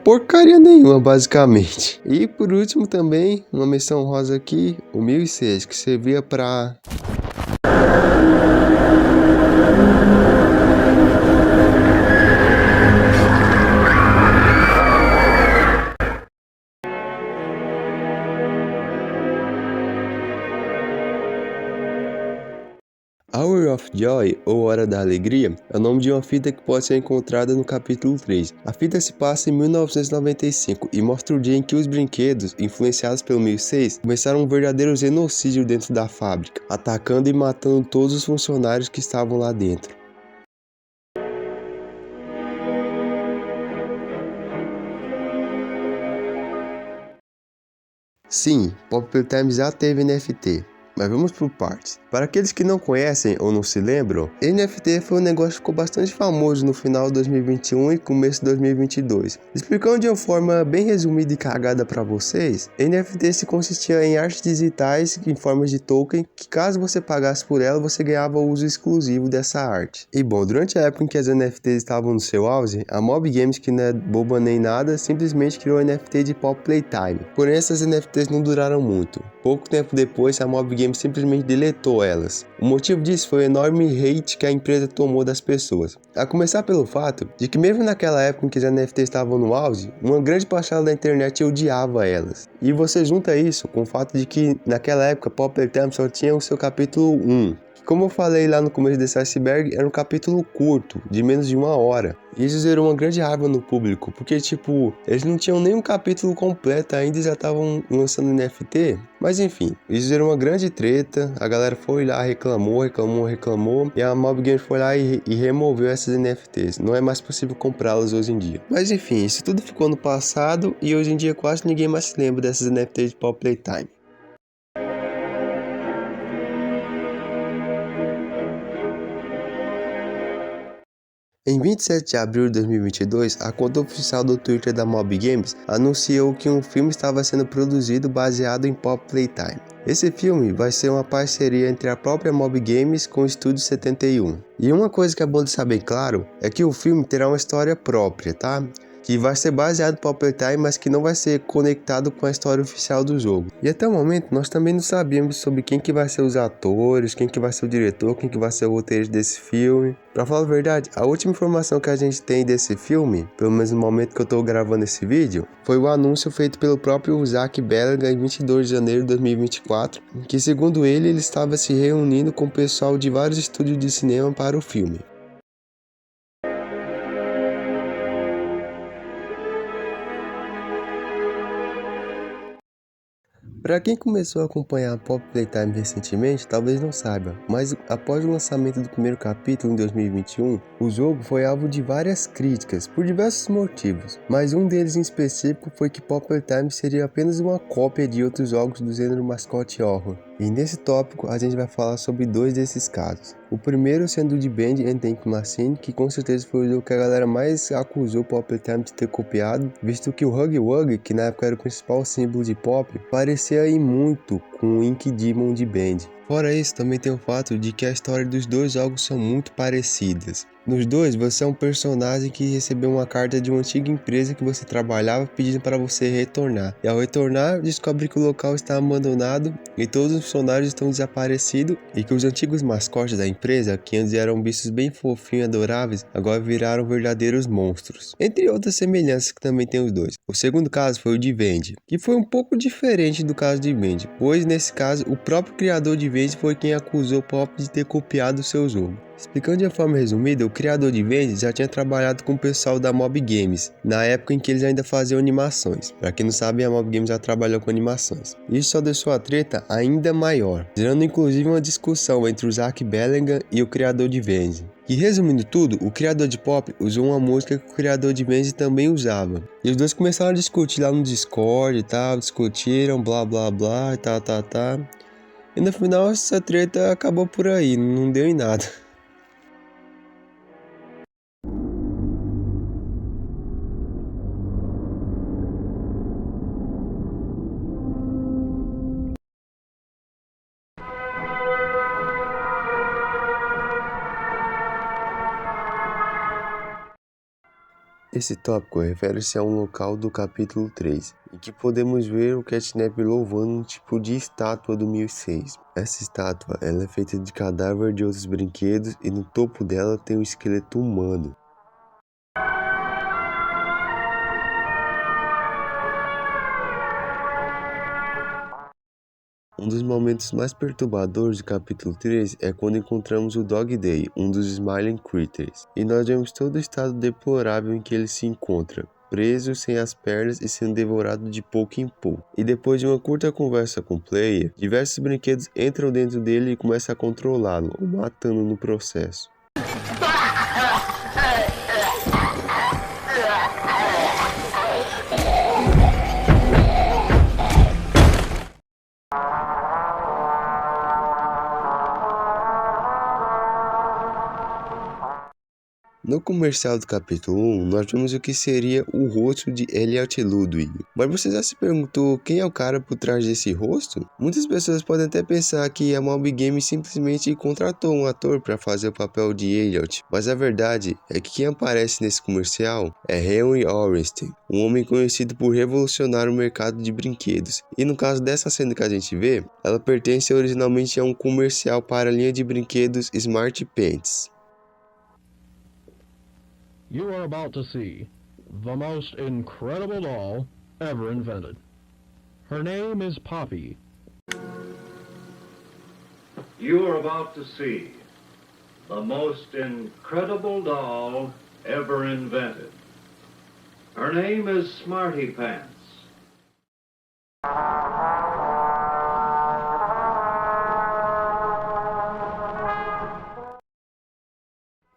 porcaria nenhuma, basicamente. E por último também, uma menção rosa aqui, o 1006, que servia pra... Hour of Joy, ou Hora da Alegria, é o nome de uma fita que pode ser encontrada no capítulo 3. A fita se passa em 1995 e mostra o dia em que os brinquedos, influenciados pelo 1006, começaram um verdadeiro genocídio dentro da fábrica, atacando e matando todos os funcionários que estavam lá dentro. Sim, Pop Playtime já teve NFT. Mas vamos por partes. Para aqueles que não conhecem ou não se lembram, NFT foi um negócio que ficou bastante famoso no final de 2021 e começo de 2022. Explicando de uma forma bem resumida e cagada para vocês, NFT se consistia em artes digitais em forma de token que caso você pagasse por ela, você ganhava o uso exclusivo dessa arte. E bom, durante a época em que as NFTs estavam no seu auge, a Mob Games, que não é boba nem nada, simplesmente criou NFT de Pop Playtime. Porém, essas NFTs não duraram muito. Pouco tempo depois, a Mob Games simplesmente deletou elas. O motivo disso foi o enorme hate que a empresa tomou das pessoas. A começar pelo fato de que mesmo naquela época em que as NFTs estavam no auge, uma grande parcela da internet odiava elas. E você junta isso com o fato de que naquela época Pop Playtime só tinha o seu capítulo 1. Como eu falei lá no começo desse iceberg, era um capítulo curto, de menos de 1 hora. E isso gerou uma grande raiva no público, porque tipo, eles não tinham nenhum capítulo completo ainda e já estavam lançando NFT. Mas enfim, isso gerou uma grande treta, a galera foi lá, reclamou, e a Mob Games foi lá e removeu essas NFTs. Não é mais possível comprá-las hoje em dia. Mas enfim, isso tudo ficou no passado e hoje em dia quase ninguém mais se lembra dessas NFTs de Pop Playtime. Em 27 de abril de 2022, a conta oficial do Twitter da Mob Games anunciou que um filme estava sendo produzido baseado em Pop Playtime. Esse filme vai ser uma parceria entre a própria Mob Games com o Estúdio 71. E uma coisa que é bom de saber claro é que o filme terá uma história própria, tá? Que vai ser baseado em Pop Playtime, mas que não vai ser conectado com a história oficial do jogo. E até o momento nós também não sabemos sobre quem que vai ser os atores, quem que vai ser o diretor, quem que vai ser o roteiro desse filme. Pra falar a verdade, a última informação que a gente tem desse filme, pelo menos no momento que eu tô gravando esse vídeo, foi o anúncio feito pelo próprio Zach Bellinger em 22 de janeiro de 2024, que segundo ele estava se reunindo com o pessoal de vários estúdios de cinema para o filme. Para quem começou a acompanhar a Pop Playtime recentemente, talvez não saiba, mas após o lançamento do primeiro capítulo em 2021, o jogo foi alvo de várias críticas, por diversos motivos, mas um deles em específico foi que Pop Playtime seria apenas uma cópia de outros jogos do gênero mascote horror. E nesse tópico a gente vai falar sobre 2 desses casos. O primeiro sendo o de Band and Tank Machine, que com certeza foi o jogo que a galera mais acusou o Pop Playtime de ter copiado, visto que o Huggy Wuggy, que na época era o principal símbolo de Pop, parecia aí muito com o Ink Demon de Band. Fora isso, também tem o fato de que a história dos 2 jogos são muito parecidas. Nos 2, você é um personagem que recebeu uma carta de uma antiga empresa que você trabalhava pedindo para você retornar. E ao retornar, descobre que o local está abandonado e todos os funcionários estão desaparecidos e que os antigos mascotes da empresa, que antes eram bichos bem fofinhos e adoráveis, agora viraram verdadeiros monstros. Entre outras semelhanças que também tem os 2. O segundo caso foi o de Vend, que foi um pouco diferente do caso de Vend, pois nesse caso o próprio criador de Vend foi quem acusou o Pop de ter copiado o seu jogo. Explicando de uma forma resumida, o criador de Vengeance já tinha trabalhado com o pessoal da Mob Games, na época em que eles ainda faziam animações. Pra quem não sabe, a Mob Games já trabalhou com animações. Isso só deixou a treta ainda maior, gerando inclusive uma discussão entre o Zach Bellingham e o criador de Vengeance. E resumindo tudo, o criador de Pop usou uma música que o criador de Vengeance também usava. E os dois começaram a discutir lá no Discord e tal, discutiram, blá blá blá e tal. E no final essa treta acabou por aí, não deu em nada. Esse tópico refere-se a um local do capítulo 3, em que podemos ver o Catnap louvando um tipo de estátua do 1006. Essa estátua ela é feita de cadáver de outros brinquedos e no topo dela tem um esqueleto humano. Um dos momentos mais perturbadores do capítulo 3 é quando encontramos o Dog Day, um dos Smiling Critters, e nós vemos todo o estado deplorável em que ele se encontra, preso sem as pernas e sendo devorado de pouco em pouco. E depois de uma curta conversa com o player, diversos brinquedos entram dentro dele e começam a controlá-lo, o matando no processo. No comercial do capítulo 1, nós vemos o que seria o rosto de Elliot Ludwig. Mas você já se perguntou quem é o cara por trás desse rosto? Muitas pessoas podem até pensar que a Mob Games simplesmente contratou um ator para fazer o papel de Elliot, mas a verdade é que quem aparece nesse comercial é Henry Orenstein, um homem conhecido por revolucionar o mercado de brinquedos. E no caso dessa cena que a gente vê, ela pertence originalmente a um comercial para a linha de brinquedos Smart Pants. You are about to see the most incredible doll ever invented. Her name is Poppy. You are about to see the most incredible doll ever invented. Her name is Smarty Pants.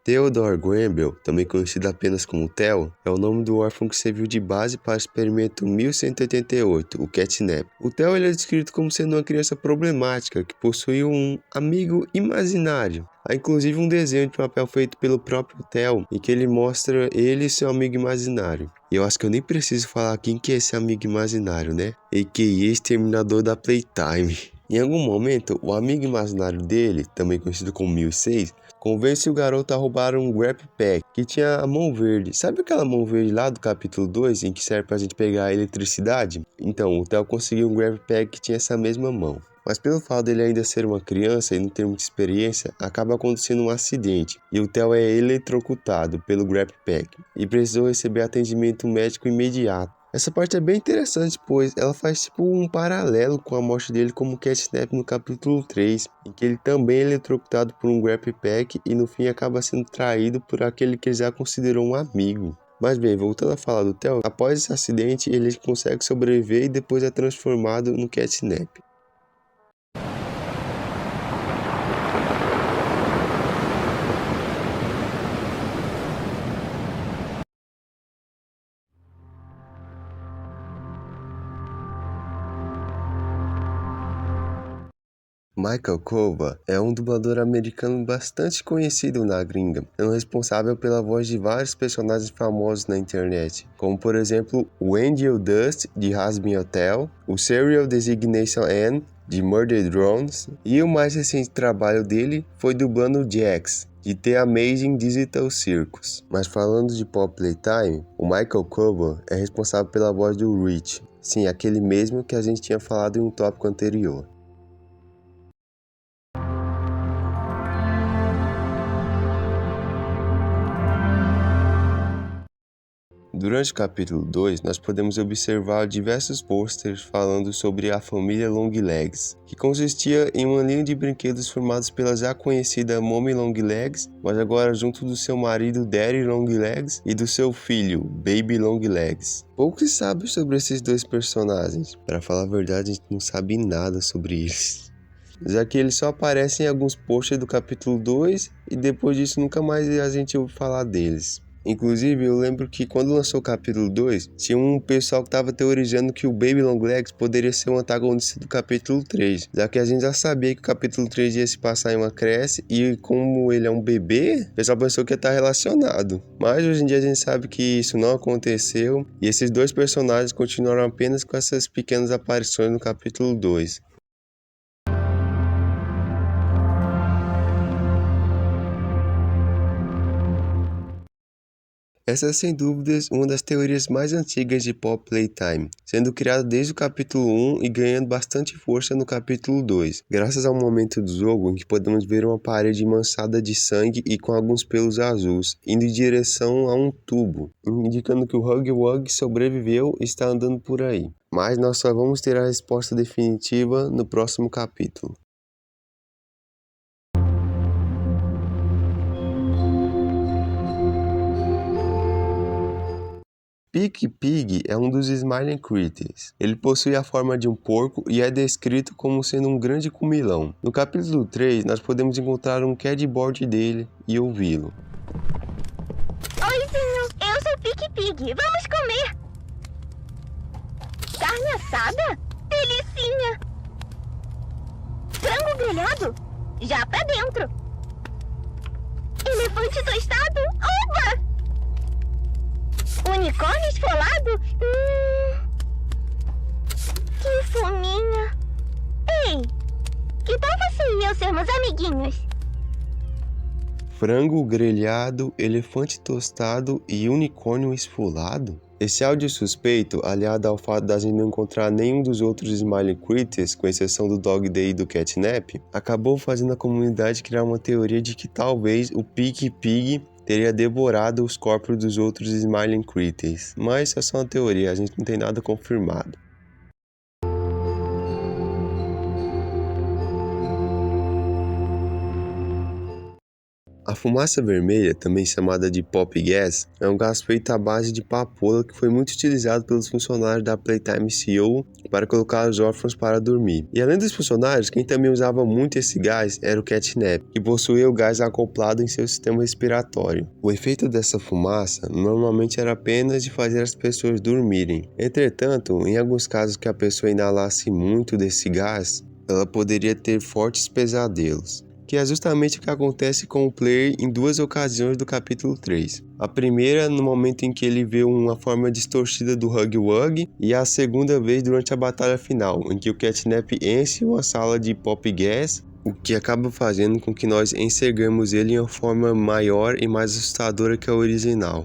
Theodore Granville, também conhecido apenas como Theo, é o nome do órfão que serviu de base para o experimento 1188, o Catnap. O Theo ele é descrito como sendo uma criança problemática que possui um amigo imaginário. Há inclusive um desenho de papel feito pelo próprio Theo, em que ele mostra ele e seu amigo imaginário. E eu acho que eu nem preciso falar quem que é esse amigo imaginário, né? A.k.a. Exterminador da Playtime. Em algum momento, o amigo imaginário dele, também conhecido como 1006, convence o garoto a roubar um Grab Pack que tinha a mão verde. Sabe aquela mão verde lá do capítulo 2 em que serve pra gente pegar a eletricidade? Então, o Theo conseguiu um Grab Pack que tinha essa mesma mão. Mas pelo fato dele ainda ser uma criança e não ter muita experiência, acaba acontecendo um acidente e o Theo é eletrocutado pelo Grab Pack e precisou receber atendimento médico imediato. Essa parte é bem interessante, pois ela faz tipo um paralelo com a morte dele como Catnap no capítulo 3, em que ele também é eletrocutado por um Grab Pack e no fim acaba sendo traído por aquele que ele já considerou um amigo. Mas bem, voltando a falar do Theo, após esse acidente ele consegue sobreviver e depois é transformado no Catnap. Michael Cova é um dublador americano bastante conhecido na gringa, sendo responsável pela voz de vários personagens famosos na internet, como por exemplo o Angel Dust de Hazbin Hotel, o Serial Designation N de Murder Drones, e o mais recente trabalho dele foi dublando o Jax de The Amazing Digital Circus. Mas falando de Pop Playtime, o Michael Cova é responsável pela voz do Rich, sim, aquele mesmo que a gente tinha falado em um tópico anterior. Durante o capítulo 2, nós podemos observar diversos posters falando sobre a família Longlegs, que consistia em uma linha de brinquedos formados pela já conhecida Mommy Longlegs, mas agora junto do seu marido Daddy Longlegs e do seu filho Baby Longlegs. Pouco se sabe sobre esses dois personagens. Para falar a verdade, a gente não sabe nada sobre eles, já que eles só aparecem em alguns posters do capítulo 2 e depois disso nunca mais a gente ouve falar deles. Inclusive, eu lembro que quando lançou o capítulo 2, tinha um pessoal que estava teorizando que o Baby Longlegs poderia ser um antagonista do capítulo 3, já que a gente já sabia que o capítulo 3 ia se passar em uma creche e como ele é um bebê, o pessoal pensou que ia estar relacionado. Mas hoje em dia a gente sabe que isso não aconteceu e esses dois personagens continuaram apenas com essas pequenas aparições no capítulo 2. Essa é sem dúvidas uma das teorias mais antigas de Pop Playtime, sendo criada desde o capítulo 1 e ganhando bastante força no capítulo 2, graças ao momento do jogo em que podemos ver uma parede manchada de sangue e com alguns pelos azuis, indo em direção a um tubo, indicando que o Huggy Wuggy sobreviveu e está andando por aí. Mas nós só vamos ter a resposta definitiva no próximo capítulo. Pick Pig é um dos Smiling Critters. Ele possui a forma de um porco e é descrito como sendo um grande comilão. No capítulo 3, nós podemos encontrar um cardboard dele e ouvi-lo. Oizinho, eu sou Pick Pig. Vamos comer. Carne assada? Delicinha. Frango grelhado? Já pra dentro. Elefante tostado? Oba! Unicórnio esfolado? Que fominha. Ei, que tal você e eu sermos amiguinhos? Frango grelhado, elefante tostado e unicórnio esfolado? Esse áudio suspeito, aliado ao fato da gente não encontrar nenhum dos outros Smiling Critters, com exceção do Dog Day e do Catnap, acabou fazendo a comunidade criar uma teoria de que talvez o Pick Pig teria devorado os corpos dos outros Smiling Critters. Mas é só uma teoria, a gente não tem nada confirmado. A fumaça vermelha, também chamada de Pop Gas, é um gás feito à base de papoula que foi muito utilizado pelos funcionários da Playtime CO para colocar os órfãos para dormir. E além dos funcionários, quem também usava muito esse gás era o Catnap, que possuía o gás acoplado em seu sistema respiratório. O efeito dessa fumaça normalmente era apenas de fazer as pessoas dormirem. Entretanto, em alguns casos que a pessoa inalasse muito desse gás, ela poderia ter fortes pesadelos, que é justamente o que acontece com o player em duas ocasiões do capítulo 3. A primeira no momento em que ele vê uma forma distorcida do Huggy Wuggy, e a segunda vez durante a batalha final, em que o Catnap enche uma sala de Pop Gas, o que acaba fazendo com que nós enxergamos ele em uma forma maior e mais assustadora que a original.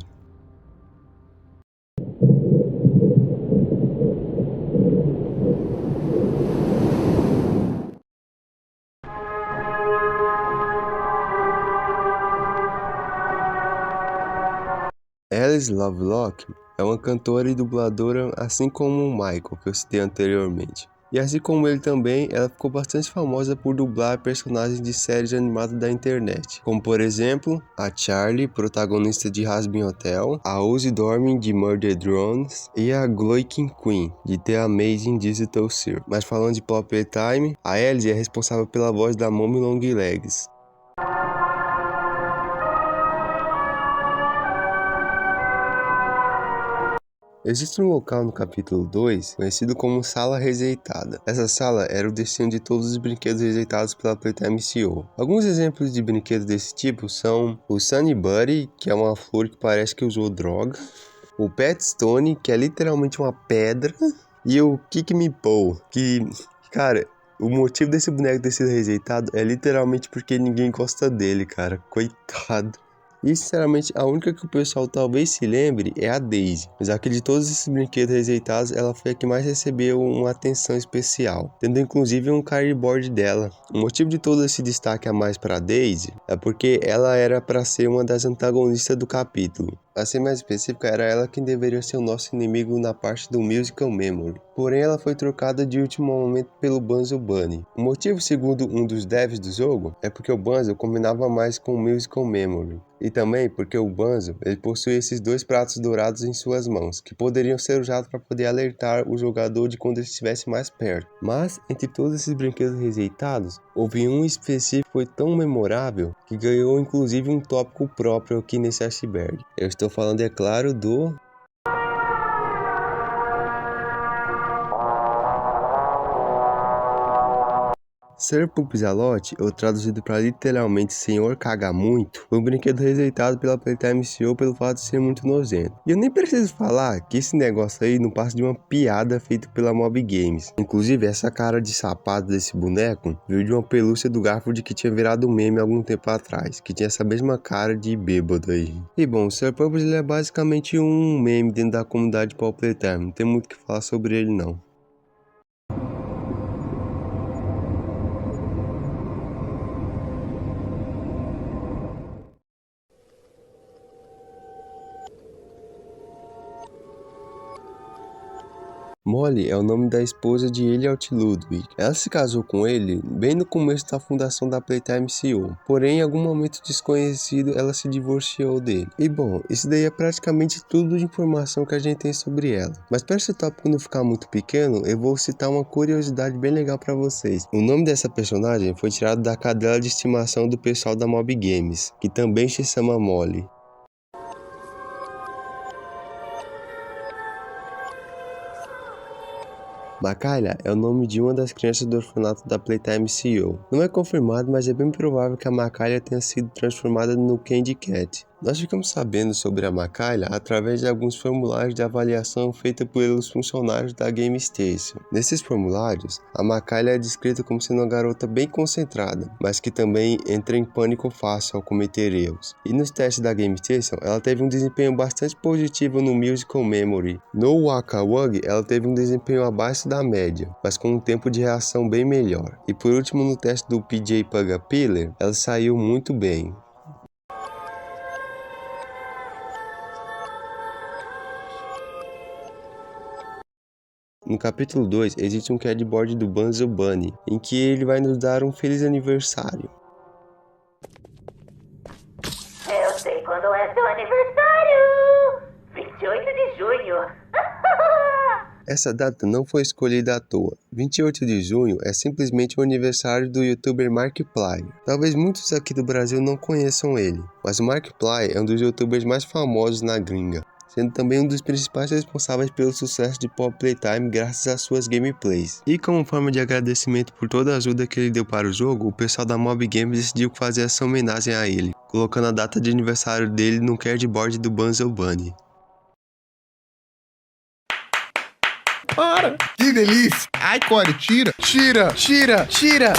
Alice Lovelock é uma cantora e dubladora, assim como o Michael, que eu citei anteriormente. E assim como ele também, ela ficou bastante famosa por dublar personagens de séries animadas da internet, como por exemplo, a Charlie, protagonista de Hazbin Hotel, a Ozzy Dormin de Murder Drones e a Gloiking Queen de The Amazing Digital Circus. Mas falando de Pop Playtime, a Alice é responsável pela voz da Mommy Longlegs. Existe um local no capítulo 2 conhecido como Sala Rejeitada. Essa sala era o destino de todos os brinquedos rejeitados pela Playtime CO. Alguns exemplos de brinquedos desse tipo são o Sunny Buddy, que é uma flor que parece que usou droga, o Pet Stone, que é literalmente uma pedra, e o Kick Me Paw, que, cara, o motivo desse boneco ter sido rejeitado é literalmente porque ninguém gosta dele, cara, coitado. E sinceramente, a única que o pessoal talvez se lembre é a Daisy, já que de todos esses brinquedos rejeitados, ela foi a que mais recebeu uma atenção especial, tendo inclusive um cardboard dela. O motivo de todo esse destaque a mais para a Daisy é porque ela era para ser uma das antagonistas do capítulo. A ser mais específica, era ela quem deveria ser o nosso inimigo na parte do Musical Memory. Porém, ela foi trocada de último momento pelo Banjo Bunny. O motivo, segundo um dos devs do jogo, é porque o Banjo combinava mais com o Musical Memory. E também porque o Banjo, ele possui esses 2 pratos dourados em suas mãos, que poderiam ser usados para poder alertar o jogador de quando ele estivesse mais perto. Mas, entre todos esses brinquedos rejeitados, houve um específico que foi tão memorável que ganhou inclusive um tópico próprio aqui nesse iceberg. Eu estou falando, é claro, do... Sir Poop-Zalote, ou traduzido para literalmente Senhor Caga Muito, foi um brinquedo rejeitado pela Playtime CEO pelo fato de ser muito nojento. E eu nem preciso falar que esse negócio aí não passa de uma piada feita pela Mob Games. Inclusive, essa cara de sapato desse boneco veio de uma pelúcia do Garfield que tinha virado meme algum tempo atrás, que tinha essa mesma cara de bêbado aí. E bom, o Sir Poop ele é basicamente um meme dentro da comunidade Paw Playtime, não tem muito o que falar sobre ele não. Molly é o nome da esposa de Elliot Ludwig. Ela se casou com ele bem no começo da fundação da Playtime CO, porém em algum momento desconhecido ela se divorciou dele. E bom, isso daí é praticamente tudo de informação que a gente tem sobre ela. Mas para esse tópico não ficar muito pequeno, eu vou citar uma curiosidade bem legal para vocês. O nome dessa personagem foi tirado da cadela de estimação do pessoal da Mob Games, que também se chama Molly. Makayla é o nome de uma das crianças do orfanato da Playtime CO. Não é confirmado, mas é bem provável que a Makayla tenha sido transformada no Candy Cat. Nós ficamos sabendo sobre a Makayla através de alguns formulários de avaliação feitos pelos funcionários da Game Station. Nesses formulários, a Makayla é descrita como sendo uma garota bem concentrada, mas que também entra em pânico fácil ao cometer erros. E nos testes da Game Station, ela teve um desempenho bastante positivo no Musical Memory. No Waka Wug, ela teve um desempenho abaixo da média, mas com um tempo de reação bem melhor. E por último, no teste do PJ Pugga Pillar, ela saiu muito bem. No capítulo 2, existe um cardboard do Banjo Bunny, em que ele vai nos dar um feliz aniversário. Eu sei quando é seu aniversário! 28 de junho! Essa data não foi escolhida à toa. 28 de junho é simplesmente o aniversário do youtuber Markiplier. Talvez muitos aqui do Brasil não conheçam ele, mas o Markiplier é um dos youtubers mais famosos na gringa, sendo também um dos principais responsáveis pelo sucesso de Paw Playtime graças às suas gameplays. E como forma de agradecimento por toda a ajuda que ele deu para o jogo, o pessoal da Mob Games decidiu fazer essa homenagem a ele, colocando a data de aniversário dele no cardboard do Banjo Bunny. Para! Que delícia! Ai, Core, tira! Tira! Tira! Tira!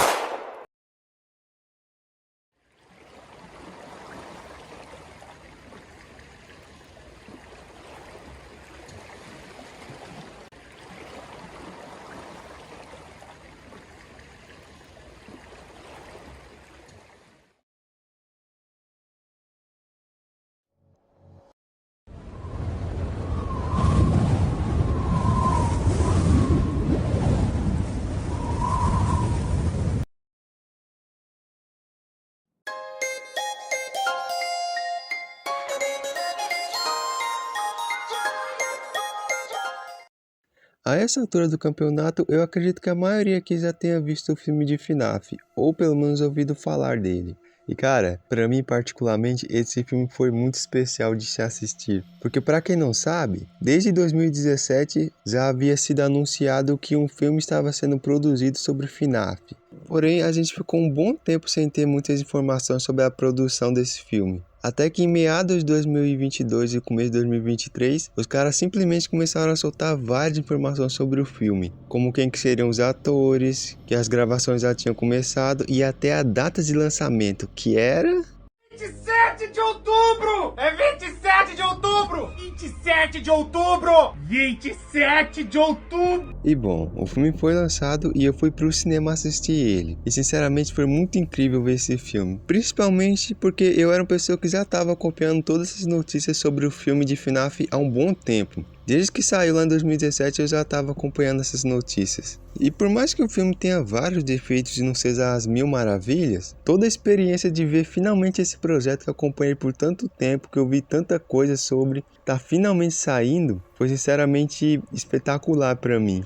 A essa altura do campeonato, eu acredito que a maioria aqui já tenha visto o filme de FNAF, ou pelo menos ouvido falar dele. E cara, pra mim particularmente, esse filme foi muito especial de se assistir. Porque pra quem não sabe, desde 2017 já havia sido anunciado que um filme estava sendo produzido sobre FNAF. Porém, a gente ficou um bom tempo sem ter muitas informações sobre a produção desse filme. Até que em meados de 2022 e começo de 2023, os caras simplesmente começaram a soltar várias informações sobre o filme, como quem que seriam os atores, que as gravações já tinham começado e até a data de lançamento, que era... 27 27 de outubro! É 27 de outubro! 27 de outubro! 27 de outubro! E bom, o filme foi lançado e eu fui pro cinema assistir ele. E sinceramente foi muito incrível ver esse filme. Principalmente porque eu era uma pessoa que já estava acompanhando todas essas notícias sobre o filme de FNAF há um bom tempo. Desde que saiu lá em 2017 eu já estava acompanhando essas notícias. E por mais que o filme tenha vários defeitos e não seja as mil maravilhas, toda a experiência de ver finalmente esse projeto que eu acompanhei por tanto tempo, que eu vi tanta coisa sobre, tá finalmente saindo, foi sinceramente espetacular para mim.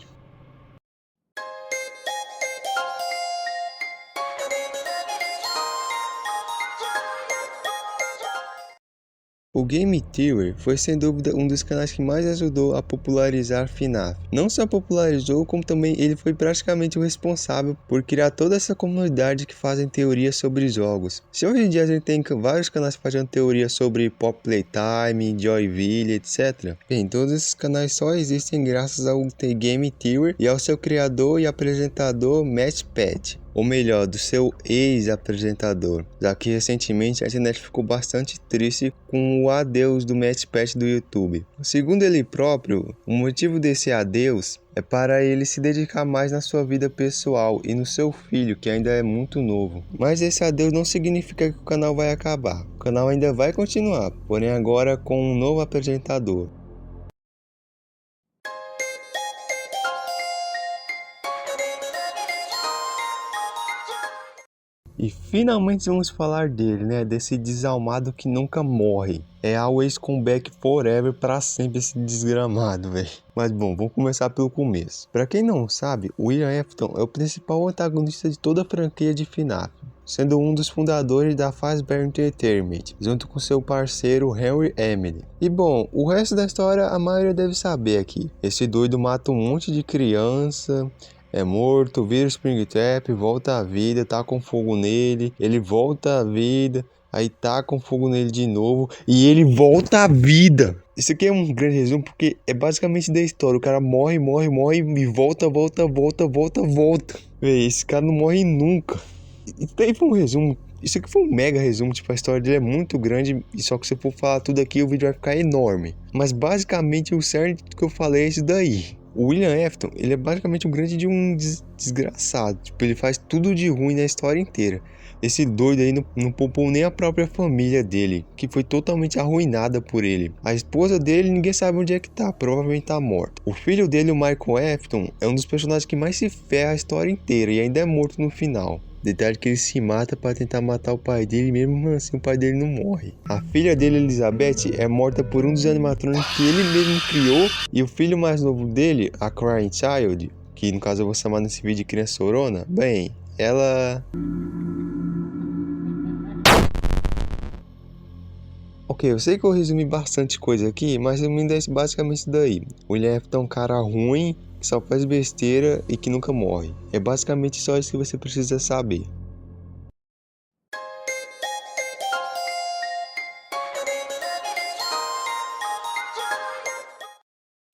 O Game Theory foi sem dúvida um dos canais que mais ajudou a popularizar FNAF. Não só popularizou, como também ele foi praticamente o responsável por criar toda essa comunidade que fazem teorias sobre jogos. Se hoje em dia a gente tem vários canais fazendo teorias sobre Pop Playtime, Joyville, etc. Bem, todos esses canais só existem graças ao Game Theory e ao seu criador e apresentador Matt Pat. Ou melhor, do seu ex-apresentador, já que recentemente a internet ficou bastante triste com o adeus do Matt Pat do YouTube. Segundo ele próprio, o motivo desse adeus é para ele se dedicar mais na sua vida pessoal e no seu filho, que ainda é muito novo. Mas esse adeus não significa que o canal vai acabar. O canal ainda vai continuar, porém agora com um novo apresentador. E finalmente vamos falar dele, né? Desse desalmado que nunca morre. É always come back forever, pra sempre esse desgramado, velho. Mas bom, vamos começar pelo começo. Pra quem não sabe, o William Afton é o principal antagonista de toda a franquia de FNAF, sendo um dos fundadores da Fazbear Entertainment, junto com seu parceiro Henry Emily. E bom, o resto da história a maioria deve saber aqui. Esse doido mata um monte de criança, é morto, vira o Springtrap, volta à vida, tá com fogo nele, ele volta à vida, aí tá com fogo nele de novo e ele volta à vida. Isso aqui é um grande resumo porque é basicamente da história. O cara morre e volta. Véi, esse cara não morre nunca. Isso daí foi um resumo. Isso aqui foi um mega resumo, tipo, a história dele é muito grande e só que se eu for falar tudo aqui o vídeo vai ficar enorme. Mas basicamente o cerne que eu falei é isso daí. O William Afton, ele é basicamente um grande de um desgraçado. Tipo, ele faz tudo de ruim na história inteira. Esse doido aí não poupou nem a própria família dele, que foi totalmente arruinada por ele. A esposa dele, ninguém sabe onde é que tá, provavelmente tá morta. O filho dele, o Michael Afton, é um dos personagens que mais se ferra a história inteira e ainda é morto no final. Detalhe que ele se mata para tentar matar o pai dele, mesmo assim o pai dele não morre. A filha dele, Elizabeth, é morta por um dos animatrônicos que ele mesmo criou. E o filho mais novo dele, a Crying Child, que no caso eu vou chamar nesse vídeo de Criança Chorona, bem, ela... Ok, eu sei que eu resumi bastante coisa aqui, mas resumindo é basicamente isso daí. O William Afton é um cara ruim, que só faz besteira e que nunca morre. É basicamente só isso que você precisa saber.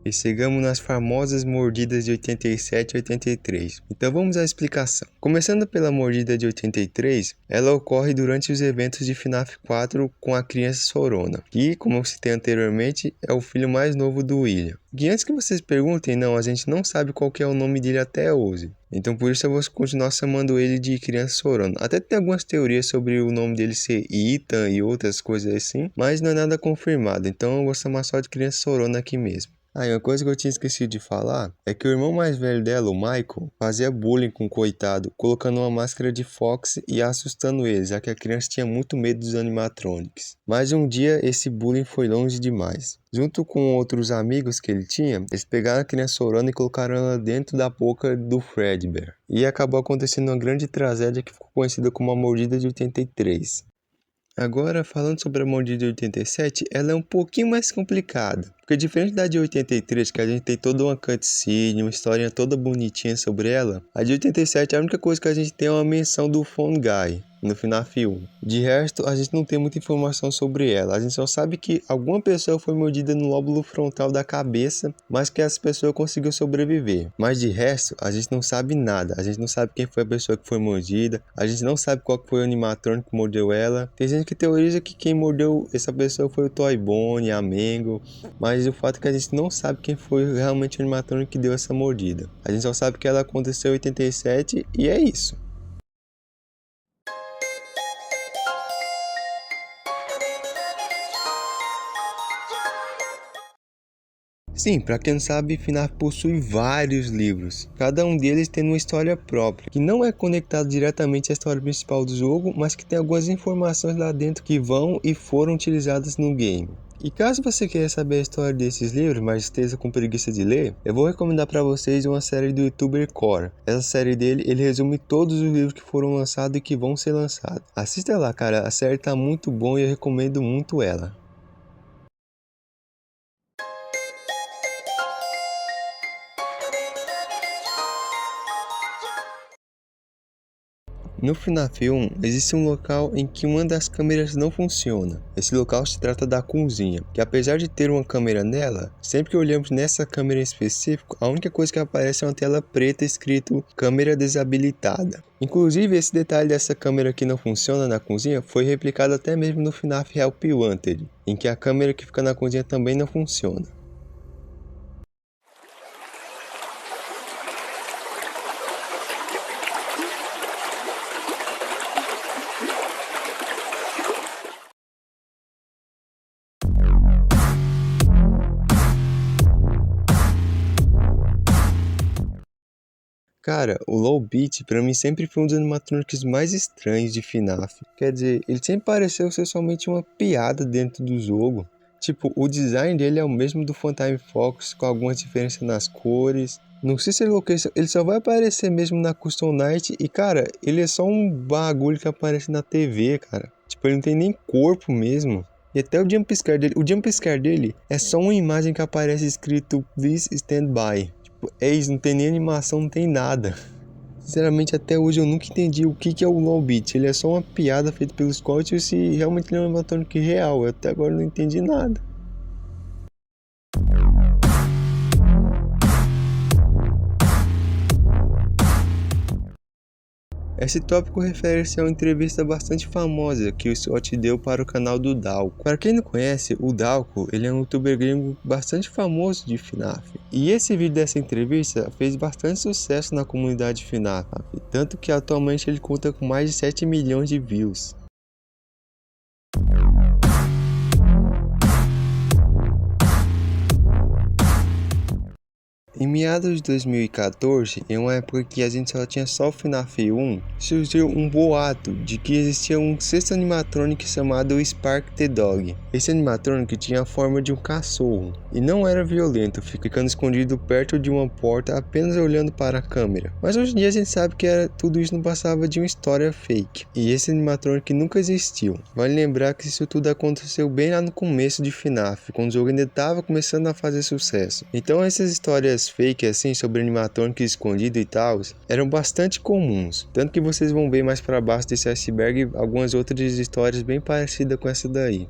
E chegamos nas famosas mordidas de 87 e 83. Então vamos à explicação. Começando pela mordida de 83, ela ocorre durante os eventos de FNAF 4 com a criança Chorona, que, como eu citei anteriormente, é o filho mais novo do William. E antes que vocês perguntem, não, a gente não sabe qual que é o nome dele até hoje. Então por isso eu vou continuar chamando ele de Criança Chorona. Até tem algumas teorias sobre o nome dele ser Ethan e outras coisas assim, mas não é nada confirmado, então eu vou chamar só de Criança Chorona aqui mesmo. Ah, e uma coisa que eu tinha esquecido de falar é que o irmão mais velho dela, o Michael, fazia bullying com o coitado, colocando uma máscara de Fox e assustando ele, já que a criança tinha muito medo dos animatronics. Mas um dia esse bullying foi longe demais. Junto com outros amigos que ele tinha, eles pegaram a criança Chorona e colocaram ela dentro da boca do Fredbear. E acabou acontecendo uma grande tragédia que ficou conhecida como a Mordida de 83. Agora, falando sobre a mordida de 87, ela é um pouquinho mais complicada, Porque diferente da de 83, que a gente tem toda uma cutscene, uma historinha toda bonitinha sobre ela, a de 87 a única coisa que a gente tem é uma menção do Phone Guy no FNAF 1. De resto, a gente não tem muita informação sobre ela. A gente só sabe que alguma pessoa foi mordida no lóbulo frontal da cabeça, mas que essa pessoa conseguiu sobreviver. Mas de resto, a gente não sabe nada. A gente não sabe quem foi a pessoa que foi mordida. A gente não sabe qual foi o animatrônico que mordeu ela. Tem gente que teoriza que quem mordeu essa pessoa foi o Toy Bonnie, a Mangle. Mas o fato é que a gente não sabe quem foi realmente o animatrônico que deu essa mordida. A gente só sabe que ela aconteceu em 87 e é isso. Sim, pra quem não sabe, FNAF possui vários livros, cada um deles tendo uma história própria, que não é conectado diretamente à história principal do jogo, mas que tem algumas informações lá dentro que vão e foram utilizadas no game. E caso você queira saber a história desses livros, mas esteja com preguiça de ler, eu vou recomendar para vocês uma série do youtuber Core. Essa série dele, ele resume todos os livros que foram lançados e que vão ser lançados. Assista lá, cara, a série tá muito boa e eu recomendo muito ela. No FNAF 1, existe um local em que uma das câmeras não funciona. Esse local se trata da cozinha, que apesar de ter uma câmera nela, sempre que olhamos nessa câmera em específico, a única coisa que aparece é uma tela preta escrito câmera desabilitada. Inclusive, esse detalhe dessa câmera que não funciona na cozinha foi replicado até mesmo no FNAF Help Wanted, em que a câmera que fica na cozinha também não funciona. Cara, o Low Beat pra mim sempre foi um dos animatrônicos mais estranhos de FNAF. Quer dizer, ele sempre pareceu ser somente uma piada dentro do jogo. Tipo, o design dele é o mesmo do Funtime Fox, com algumas diferenças nas cores. Não sei se ele só vai aparecer mesmo na Custom Night e, cara, ele é só um bagulho que aparece na TV, cara. Tipo, ele não tem nem corpo mesmo. E até o jumpscare dele é só uma imagem que aparece escrito Please Stand By. É isso, não tem nem animação, não tem nada. Sinceramente, até hoje eu nunca entendi o que é o Low Beat. Ele é só uma piada feita pelo Scott ou se realmente ele é um animatrônico real. Eu até agora não entendi nada. Esse tópico refere-se a uma entrevista bastante famosa que o Scott deu para o canal do Dalco. Para quem não conhece, o Dalco ele é um youtuber gringo bastante famoso de FNAF. E esse vídeo dessa entrevista fez bastante sucesso na comunidade FNAF, tanto que atualmente ele conta com mais de 7 milhões de views. Em meados de 2014, em uma época que a gente só tinha só o FNAF 1, surgiu um boato de que existia um sexto animatrônico chamado Spark the Dog. Esse animatrônico tinha a forma de um cachorro e não era violento, ficando escondido perto de uma porta apenas olhando para a câmera. Mas hoje em dia a gente sabe que tudo isso não passava de uma história fake, e esse animatrônico nunca existiu. Vale lembrar que isso tudo aconteceu bem lá no começo de FNAF, quando o jogo ainda estava começando a fazer sucesso. Então essas histórias fake assim sobre animatrônico escondido e tal eram bastante comuns, tanto que vocês vão ver mais para baixo desse iceberg algumas outras histórias bem parecidas com essa daí.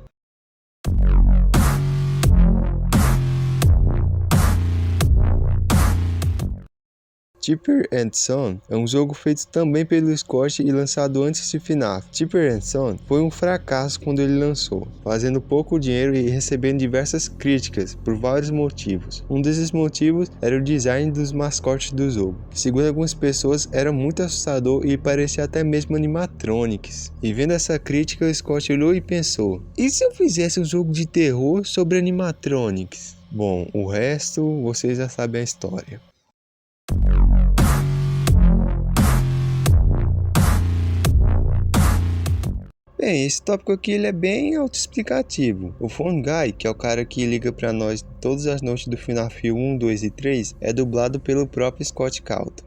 Chipper & Son é um jogo feito também pelo Scott e lançado antes de FNAF. Chipper & Son foi um fracasso quando ele lançou, fazendo pouco dinheiro e recebendo diversas críticas por vários motivos. Um desses motivos era o design dos mascotes do jogo, que segundo algumas pessoas era muito assustador e parecia até mesmo animatronics. E vendo essa crítica, o Scott olhou e pensou: e se eu fizesse um jogo de terror sobre animatronics? Bom, o resto vocês já sabem a história. Bem, esse tópico aqui ele é bem autoexplicativo. O Phone Guy, que é o cara que liga pra nós todas as noites do FNAF 1, 2 e 3, é dublado pelo próprio Scott Calton.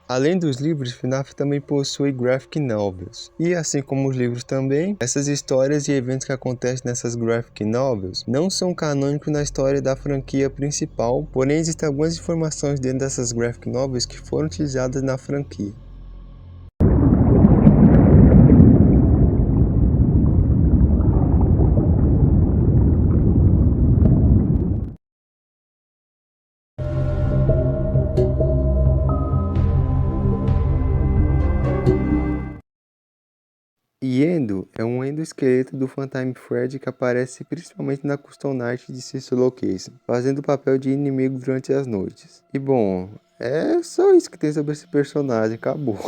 Além dos livros, FNAF também possui graphic novels. E assim como os livros também, essas histórias e eventos que acontecem nessas graphic novels não são canônicos na história da franquia principal, porém existem algumas informações dentro dessas graphic novels que foram utilizadas na franquia. E Endo é um endoesqueleto do Phantom Fred que aparece principalmente na custom art de Sister Location, fazendo o papel de inimigo durante as noites. E bom, é só isso que tem sobre esse personagem, acabou.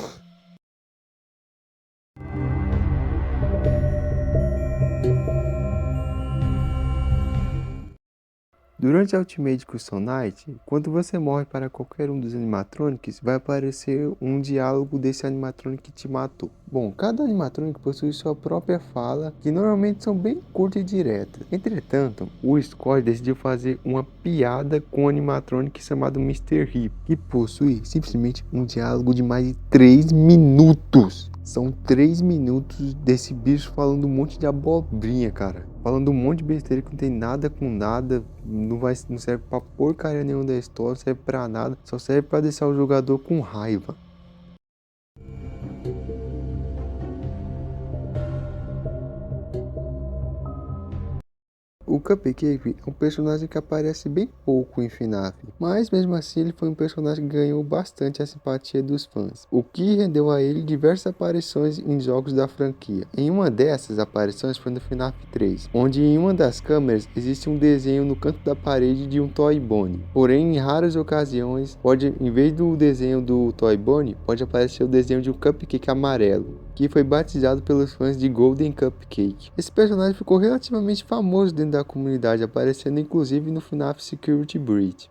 Durante a Ultimate Custom Night, quando você morre para qualquer um dos animatronics, vai aparecer um diálogo desse animatronic que te matou. Bom, cada animatronic possui sua própria fala, que normalmente são bem curtas e diretas. Entretanto, o Score decidiu fazer uma piada com um animatronic chamado Mr. Hip, que possui simplesmente um diálogo de mais de 3 minutos. São 3 minutos desse bicho falando um monte de abobrinha, cara. Falando um monte de besteira que não tem nada com nada, não serve pra porcaria nenhuma da história, não serve pra nada, só serve pra deixar o jogador com raiva. O Cupcake é um personagem que aparece bem pouco em FNAF, mas mesmo assim ele foi um personagem que ganhou bastante a simpatia dos fãs, o que rendeu a ele diversas aparições em jogos da franquia. Em uma dessas aparições foi no FNAF 3, onde em uma das câmeras existe um desenho no canto da parede de um Toy Bonnie, porém em raras ocasiões, em vez do desenho do Toy Bonnie, pode aparecer o desenho de um Cupcake amarelo, que foi batizado pelos fãs de Golden Cupcake. Esse personagem ficou relativamente famoso dentro da comunidade, aparecendo inclusive no FNAF Security Breach.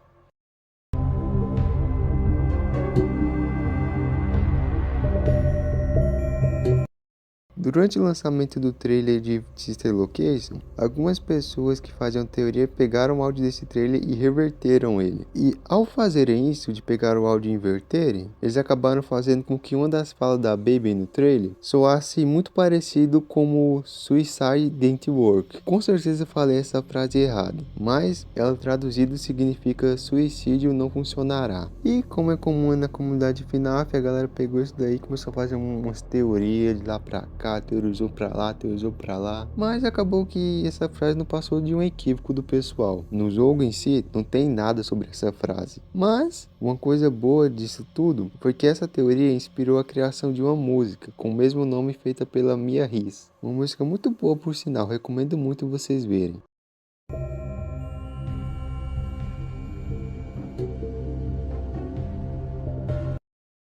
Durante o lançamento do trailer de Sister Location, algumas pessoas que faziam teoria pegaram o áudio desse trailer e reverteram ele. E ao fazerem isso, de pegar o áudio e inverterem, eles acabaram fazendo com que uma das falas da Baby no trailer soasse muito parecido como Suicide Didn't Work. Com certeza falei essa frase errada, mas ela traduzida significa suicídio não funcionará. E como é comum na comunidade FNAF, a galera pegou isso daí e começou a fazer umas teorias de lá pra cá, teorizou pra lá, mas acabou que essa frase não passou de um equívoco do pessoal. No jogo em si, não tem nada sobre essa frase, mas uma coisa boa disso tudo foi que essa teoria inspirou a criação de uma música com o mesmo nome feita pela Mia Riz. Uma música muito boa por sinal, recomendo muito vocês verem.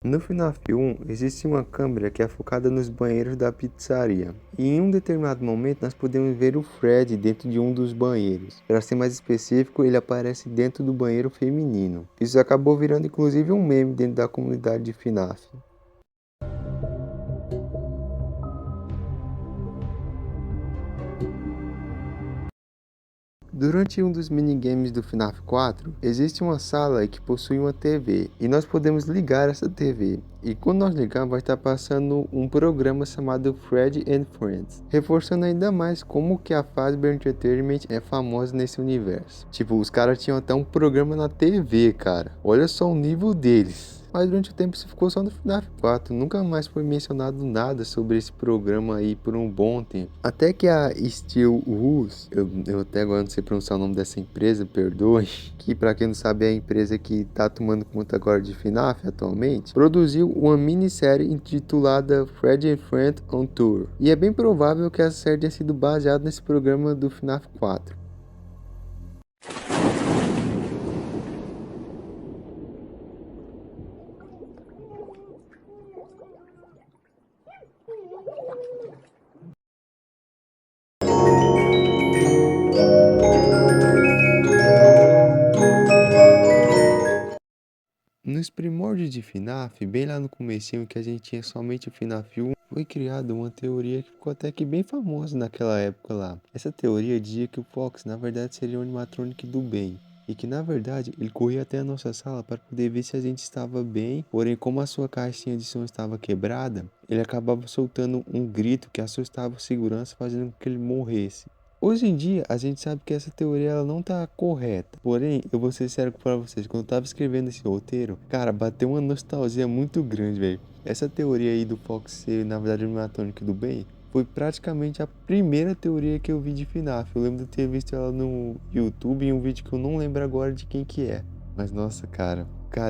No FNAF 1, existe uma câmera que é focada nos banheiros da pizzaria. E em um determinado momento nós podemos ver o Fred dentro de um dos banheiros. Para ser mais específico, ele aparece dentro do banheiro feminino. Isso acabou virando inclusive um meme dentro da comunidade de FNAF. Durante um dos minigames do FNAF 4, existe uma sala que possui uma TV e nós podemos ligar essa TV. E quando nós ligarmos vai estar passando um programa chamado Fred and Friends, reforçando ainda mais como que a Fazbear Entertainment é famosa nesse universo. Tipo, os caras tinham até um programa na TV, cara. Olha só o nível deles. Mas durante o tempo isso ficou só no FNAF 4, nunca mais foi mencionado nada sobre esse programa aí por um bom tempo. Até que a Steel Wool, eu até agora não sei pronunciar o nome dessa empresa, perdoe, que pra quem não sabe é a empresa que tá tomando conta agora de FNAF atualmente, produziu uma minissérie intitulada Fred and Friends on Tour. E é bem provável que essa série tenha sido baseada nesse programa do FNAF 4. Nos primórdios de FNAF, bem lá no comecinho que a gente tinha somente o FNAF 1, foi criada uma teoria que ficou até que bem famosa naquela época lá. Essa teoria dizia que o Fox na verdade seria um animatronic do bem. e que na verdade ele corria até a nossa sala para poder ver se a gente estava bem, porém como a sua caixinha de som estava quebrada, ele acabava soltando um grito que assustava o segurança, fazendo com que ele morresse. Hoje em dia, a gente sabe que essa teoria ela não tá correta. Porém, eu vou ser sério para vocês, quando eu tava escrevendo esse roteiro, cara, bateu uma nostalgia muito grande, velho. Essa teoria aí do Fox ser, na verdade, o animatrônico do bem, foi praticamente a primeira teoria que eu vi de FNAF. Eu lembro de ter visto ela no YouTube em um vídeo que eu não lembro agora de quem que é. Mas nossa, cara,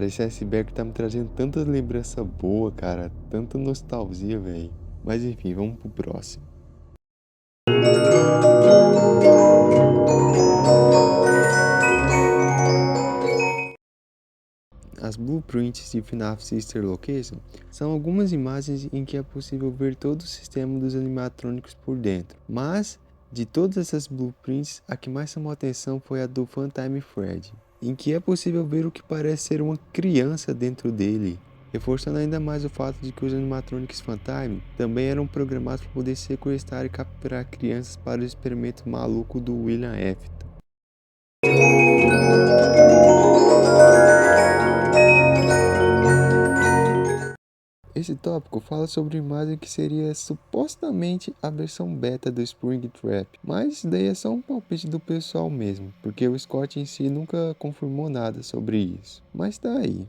esse iceberg tá me trazendo tanta lembrança boa, cara, tanta nostalgia, velho. Mas enfim, vamos pro próximo. As blueprints de FNAF Sister Location são algumas imagens em que é possível ver todo o sistema dos animatrônicos por dentro. Mas, de todas essas blueprints, a que mais chamou a atenção foi a do Funtime Fred, em que é possível ver o que parece ser uma criança dentro dele, reforçando ainda mais o fato de que os animatronics Funtime também eram programados para poder sequestrar e capturar crianças para o experimento maluco do William Afton. Esse tópico fala sobre uma imagem que seria supostamente a versão beta do Springtrap, mas isso daí é só um palpite do pessoal mesmo, porque o Scott em si nunca confirmou nada sobre isso, mas tá aí.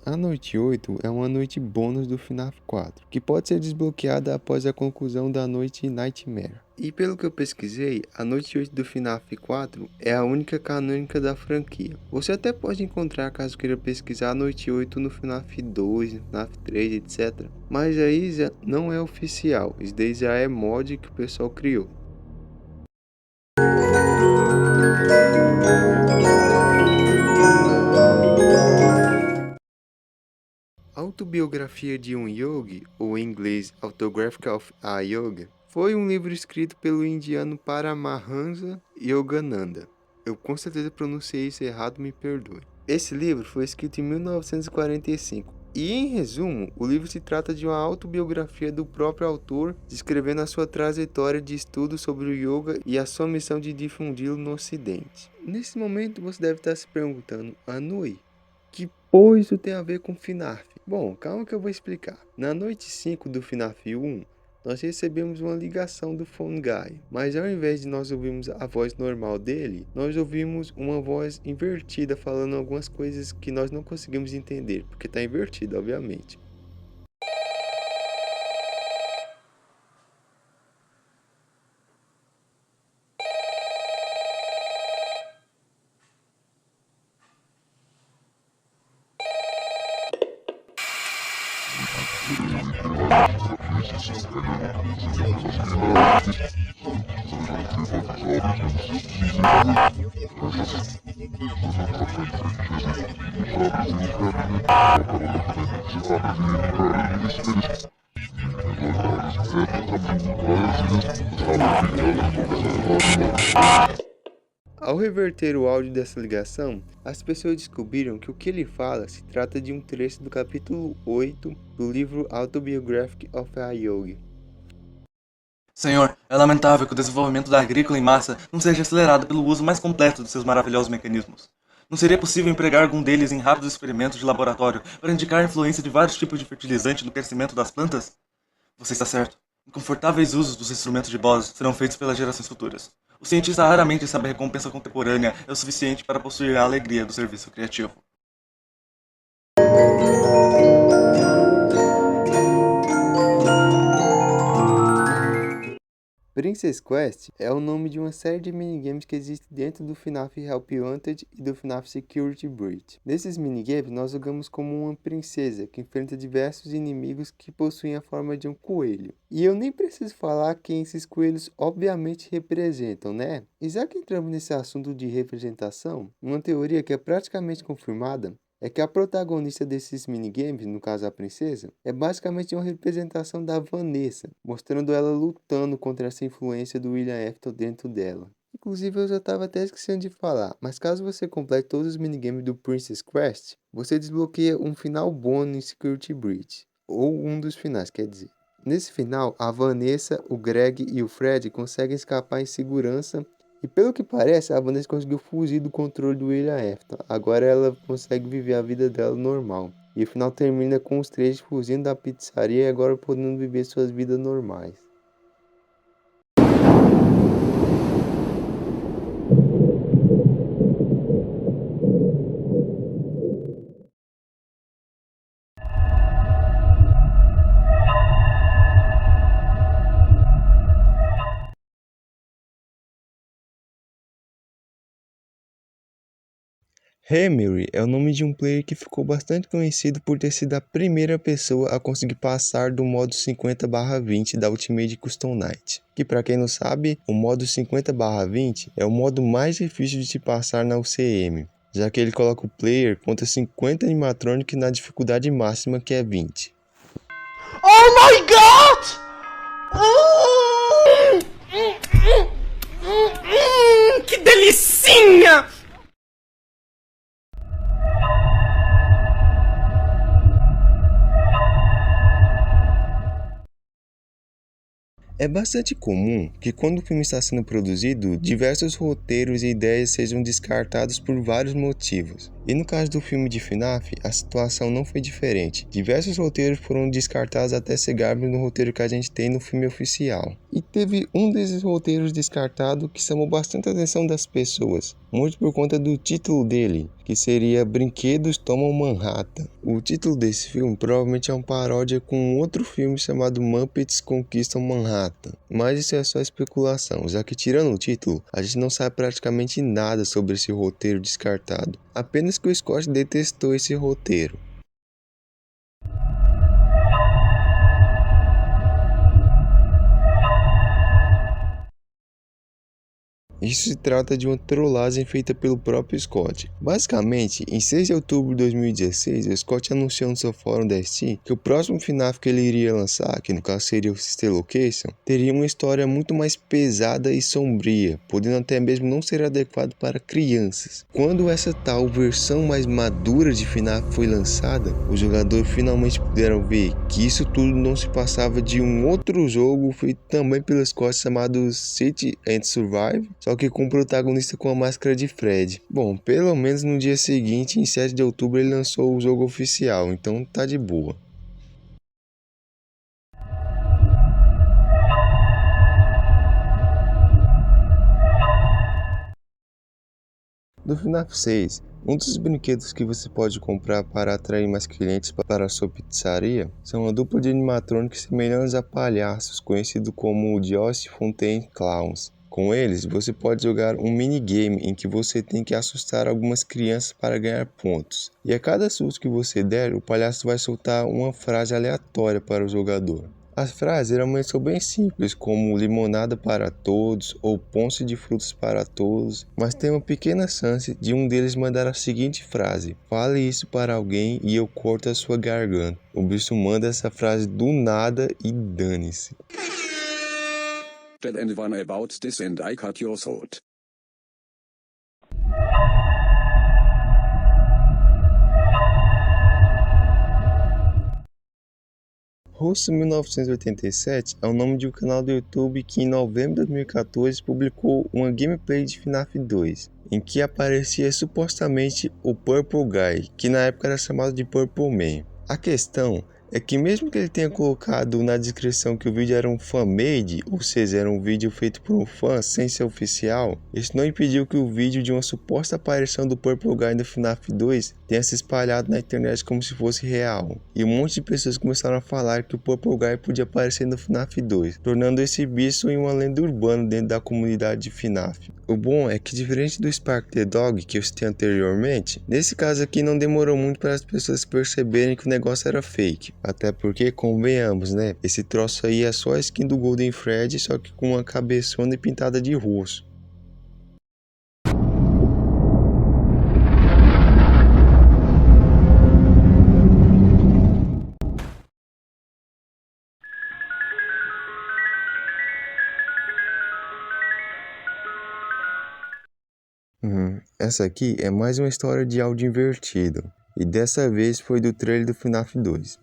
A noite 8 é uma noite bônus do FNAF 4, que pode ser desbloqueada após a conclusão da noite Nightmare. E pelo que eu pesquisei, a noite 8 do FNAF 4 é a única canônica da franquia. Você até pode encontrar caso queira pesquisar a noite 8 no FNAF 2, no FNAF 3, etc. Mas aí já não é oficial, isso daí já é mod que o pessoal criou. A autobiografia de um yogi, ou em inglês Autography of a Yogi, foi um livro escrito pelo indiano Paramahansa Yogananda. Eu com certeza pronunciei isso errado, me perdoe. Esse livro foi escrito em 1945 e, em resumo, o livro se trata de uma autobiografia do próprio autor, descrevendo a sua trajetória de estudo sobre o yoga e a sua missão de difundi-lo no ocidente. Nesse momento você deve estar se perguntando, Anui, que porra isso tem a ver com FNAF? Bom, calma que eu vou explicar. Na noite 5 do FNAF 1, nós recebemos uma ligação do Phone Guy, mas ao invés de nós ouvirmos a voz normal dele, nós ouvimos uma voz invertida falando algumas coisas que nós não conseguimos entender, porque está invertida, obviamente. Ao reverter o áudio dessa ligação, as pessoas descobriram que o que ele fala se trata de um trecho do capítulo 8 do livro Autobiography of a Yogi. Senhor, é lamentável que o desenvolvimento da agrícola em massa não seja acelerado pelo uso mais completo de seus maravilhosos mecanismos. Não seria possível empregar algum deles em rápidos experimentos de laboratório para indicar a influência de vários tipos de fertilizante no crescimento das plantas? Você está certo. Inconfortáveis usos dos instrumentos de Bose serão feitos pelas gerações futuras. O cientista raramente sabe a recompensa contemporânea é o suficiente para possuir a alegria do serviço criativo. Princess Quest é o nome de uma série de minigames que existe dentro do FNAF Help Wanted e do FNAF Security Breach. Nesses minigames, nós jogamos como uma princesa que enfrenta diversos inimigos que possuem a forma de um coelho. E eu nem preciso falar quem esses coelhos obviamente representam, né? E já que entramos nesse assunto de representação, uma teoria que é praticamente confirmada é que a protagonista desses minigames, no caso a princesa, é basicamente uma representação da Vanessa, mostrando ela lutando contra essa influência do William Afton dentro dela. Inclusive eu já estava até esquecendo de falar, mas caso você complete todos os minigames do Princess Quest, você desbloqueia um final bônus em Security Breach, ou um dos finais, quer dizer. Nesse final, a Vanessa, o Greg e o Fred conseguem escapar em segurança e, pelo que parece, a Vanessa conseguiu fugir do controle do William Afton. Agora ela consegue viver a vida dela normal. E o final termina com os três fugindo da pizzaria e agora podendo viver suas vidas normais. Emery é o nome de um player que ficou bastante conhecido por ter sido a primeira pessoa a conseguir passar do modo 50/20 da Ultimate Custom Night. Que para quem não sabe, o modo 50/20 é o modo mais difícil de se passar na UCM, já que ele coloca o player contra 50 animatronics na dificuldade máxima que é 20. Oh my god! Que delicinha! É bastante comum que quando o filme está sendo produzido, diversos roteiros e ideias sejam descartados por vários motivos. E no caso do filme de FNAF, a situação não foi diferente. Diversos roteiros foram descartados até chegarmos no roteiro que a gente tem no filme oficial. E teve um desses roteiros descartado que chamou bastante a atenção das pessoas, muito por conta do título dele, que seria Brinquedos Tomam Manhattan. O título desse filme provavelmente é uma paródia com um outro filme chamado Muppets Conquistam Manhattan, mas isso é só especulação, já que tirando o título, a gente não sabe praticamente nada sobre esse roteiro descartado, apenas que o Scott detestou esse roteiro. Isso se trata de uma trollagem feita pelo próprio Scott. Basicamente, em 6 de outubro de 2016, o Scott anunciou no seu fórum da Steam que o próximo FNAF que ele iria lançar, que no caso seria o Sister Location, teria uma história muito mais pesada e sombria, podendo até mesmo não ser adequado para crianças. Quando essa tal versão mais madura de FNAF foi lançada, os jogadores finalmente puderam ver que isso tudo não se passava de um outro jogo feito também pelo Scott chamado City and Survive, só que com o protagonista com a máscara de Fred. Bom, pelo menos no dia seguinte, em 7 de outubro, ele lançou o jogo oficial, então tá de boa. No FNAF 6, um dos brinquedos que você pode comprar para atrair mais clientes para a sua pizzaria são uma dupla de animatrônicos semelhantes a palhaços, conhecido como Josh Fontaine Clowns. Com eles, você pode jogar um minigame em que você tem que assustar algumas crianças para ganhar pontos. E a cada susto que você der, o palhaço vai soltar uma frase aleatória para o jogador. As frases geralmente são bem simples, como limonada para todos ou ponce de frutos para todos, mas tem uma pequena chance de um deles mandar a seguinte frase: fale isso para alguém e eu corto a sua garganta. O bicho manda essa frase do nada e dane-se. Tell anyone about this and I cut your throat. Russo 1987 é o nome de um canal do YouTube que em novembro de 2014 publicou uma gameplay de FNAF 2, em que aparecia supostamente o Purple Guy, que na época era chamado de Purple Man. A questão é que mesmo que ele tenha colocado na descrição que o vídeo era um fan-made, ou seja, era um vídeo feito por um fã sem ser oficial, isso não impediu que o vídeo de uma suposta aparição do Purple Guy no FNAF 2 tenha se espalhado na internet como se fosse real. E um monte de pessoas começaram a falar que o Purple Guy podia aparecer no FNAF 2, tornando esse bicho em uma lenda urbana dentro da comunidade de FNAF. O bom é que, diferente do Spark the Dog que eu citei anteriormente, nesse caso aqui não demorou muito para as pessoas perceberem que o negócio era fake. Até porque, convenhamos, né? Esse troço aí é só a skin do Golden Freddy, só que com uma cabeçona e pintada de roxo. Essa aqui é mais uma história de áudio invertido, e dessa vez foi do trailer do FNAF 2.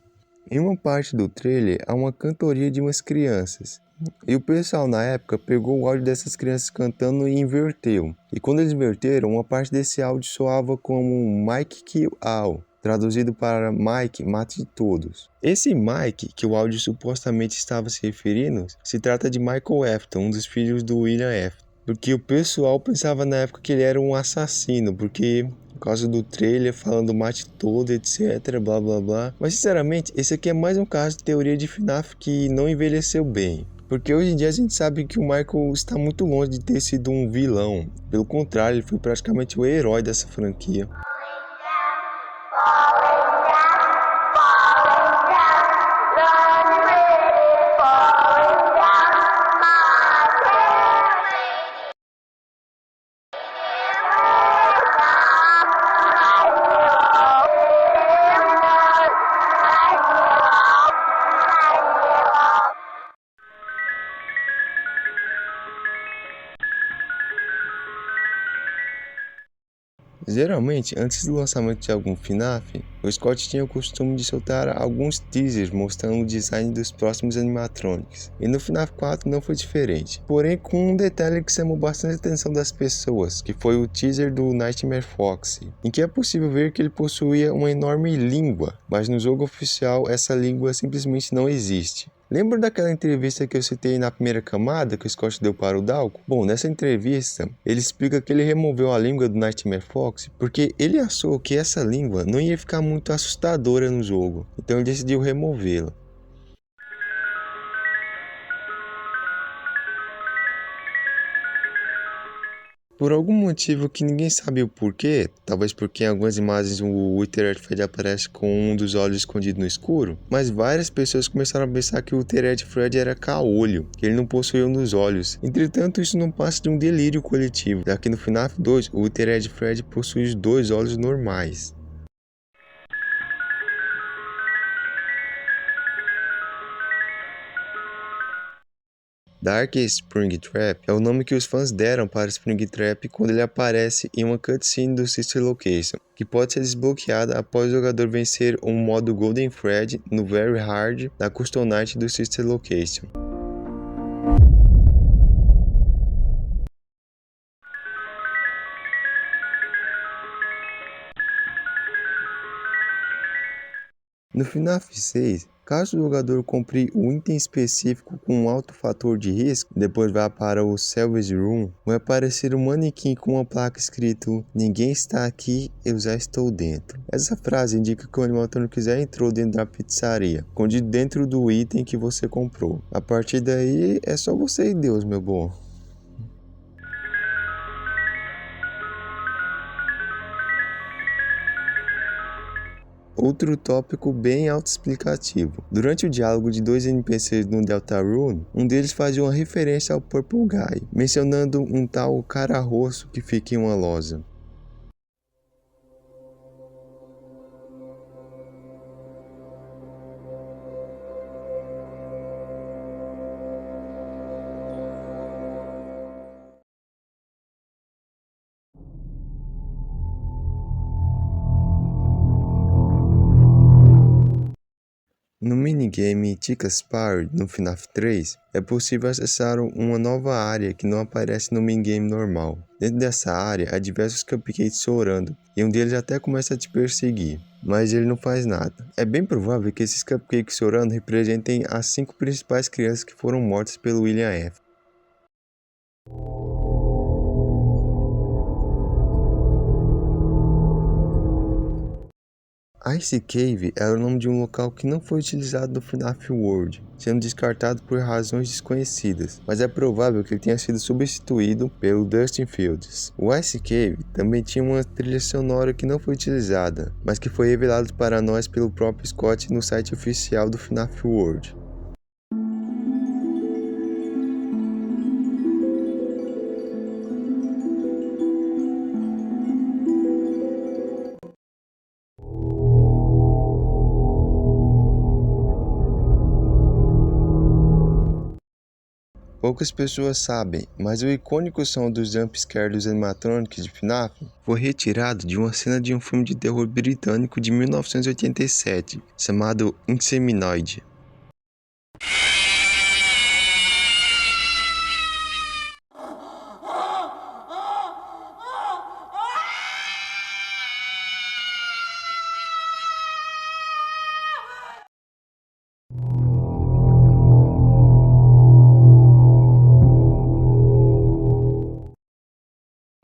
Em uma parte do trailer há uma cantoria de umas crianças. E o pessoal na época pegou o áudio dessas crianças cantando e inverteu. E quando eles inverteram, uma parte desse áudio soava como Mike Kill All, traduzido para Mike, mate todos. Esse Mike, que o áudio supostamente estava se referindo, se trata de Michael Afton, um dos filhos do William Afton. Porque o pessoal pensava na época que ele era um assassino, porque por causa do trailer falando mate todo, etc, blá blá blá. Mas sinceramente, esse aqui é mais um caso de teoria de FNAF que não envelheceu bem. Porque hoje em dia a gente sabe que o Michael está muito longe de ter sido um vilão. Pelo contrário, ele foi praticamente o herói dessa franquia. Geralmente, antes do lançamento de algum FNAF, o Scott tinha o costume de soltar alguns teasers mostrando o design dos próximos animatronics. E no FNAF 4 não foi diferente. Porém, com um detalhe que chamou bastante a atenção das pessoas, que foi o teaser do Nightmare Fox, em que é possível ver que ele possuía uma enorme língua, mas no jogo oficial essa língua simplesmente não existe. Lembra daquela entrevista que eu citei na primeira camada que o Scott deu para o Dalco? Bom, nessa entrevista, ele explica que ele removeu a língua do Nightmare Fox porque ele achou que essa língua não ia ficar muito assustadora no jogo, então ele decidiu removê-la. Por algum motivo que ninguém sabe o porquê, talvez porque em algumas imagens o Withered Fred aparece com um dos olhos escondido no escuro, mas várias pessoas começaram a pensar que o Withered Fred era caolho, que ele não possuía um dos olhos. Entretanto, isso não passa de um delírio coletivo, já que no FNAF 2 o Withered Fred possui os dois olhos normais. Dark Springtrap é o nome que os fãs deram para Springtrap quando ele aparece em uma cutscene do Sister Location, que pode ser desbloqueada após o jogador vencer um modo Golden Fred no Very Hard da Custom Night do Sister Location. No FNAF 6, caso o jogador compre um item específico com um alto fator de risco, depois vá para o Salvage Room, vai aparecer um manequim com uma placa escrito "Ninguém está aqui, eu já estou dentro". Essa frase indica que o animatrônico já entrou dentro da pizzaria, escondido dentro do item que você comprou. A partir daí, é só você e Deus, meu bom. Outro tópico bem autoexplicativo. Durante o diálogo de dois NPCs no Deltarune, um deles fazia uma referência ao Purple Guy, mencionando um tal cara roxo que fica em uma loja. No minigame Chica Spire no FNAF 3, é possível acessar uma nova área que não aparece no minigame normal. Dentro dessa área há diversos cupcakes chorando, e um deles até começa a te perseguir, mas ele não faz nada. É bem provável que esses cupcakes chorando representem as 5 principais crianças que foram mortas pelo William F. Ice Cave era o nome de um local que não foi utilizado no FNAF World, sendo descartado por razões desconhecidas, mas é provável que ele tenha sido substituído pelo Dustin Fields. O Ice Cave também tinha uma trilha sonora que não foi utilizada, mas que foi revelado para nós pelo próprio Scott no site oficial do FNAF World. Poucas pessoas sabem, mas o icônico som dos jumpscares dos animatronics de FNAF foi retirado de uma cena de um filme de terror britânico de 1987, chamado Inseminoid.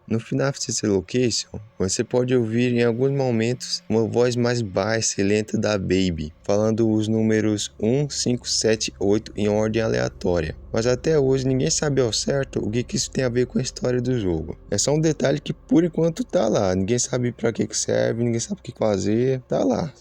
No FNAF CC Location, você pode ouvir em alguns momentos uma voz mais baixa e lenta da Baby, falando os números 1, 5, 7, 8 em ordem aleatória. Mas até hoje ninguém sabe ao certo o que isso tem a ver com a história do jogo. É só um detalhe que por enquanto tá lá, ninguém sabe pra que serve, ninguém sabe o que fazer, tá lá.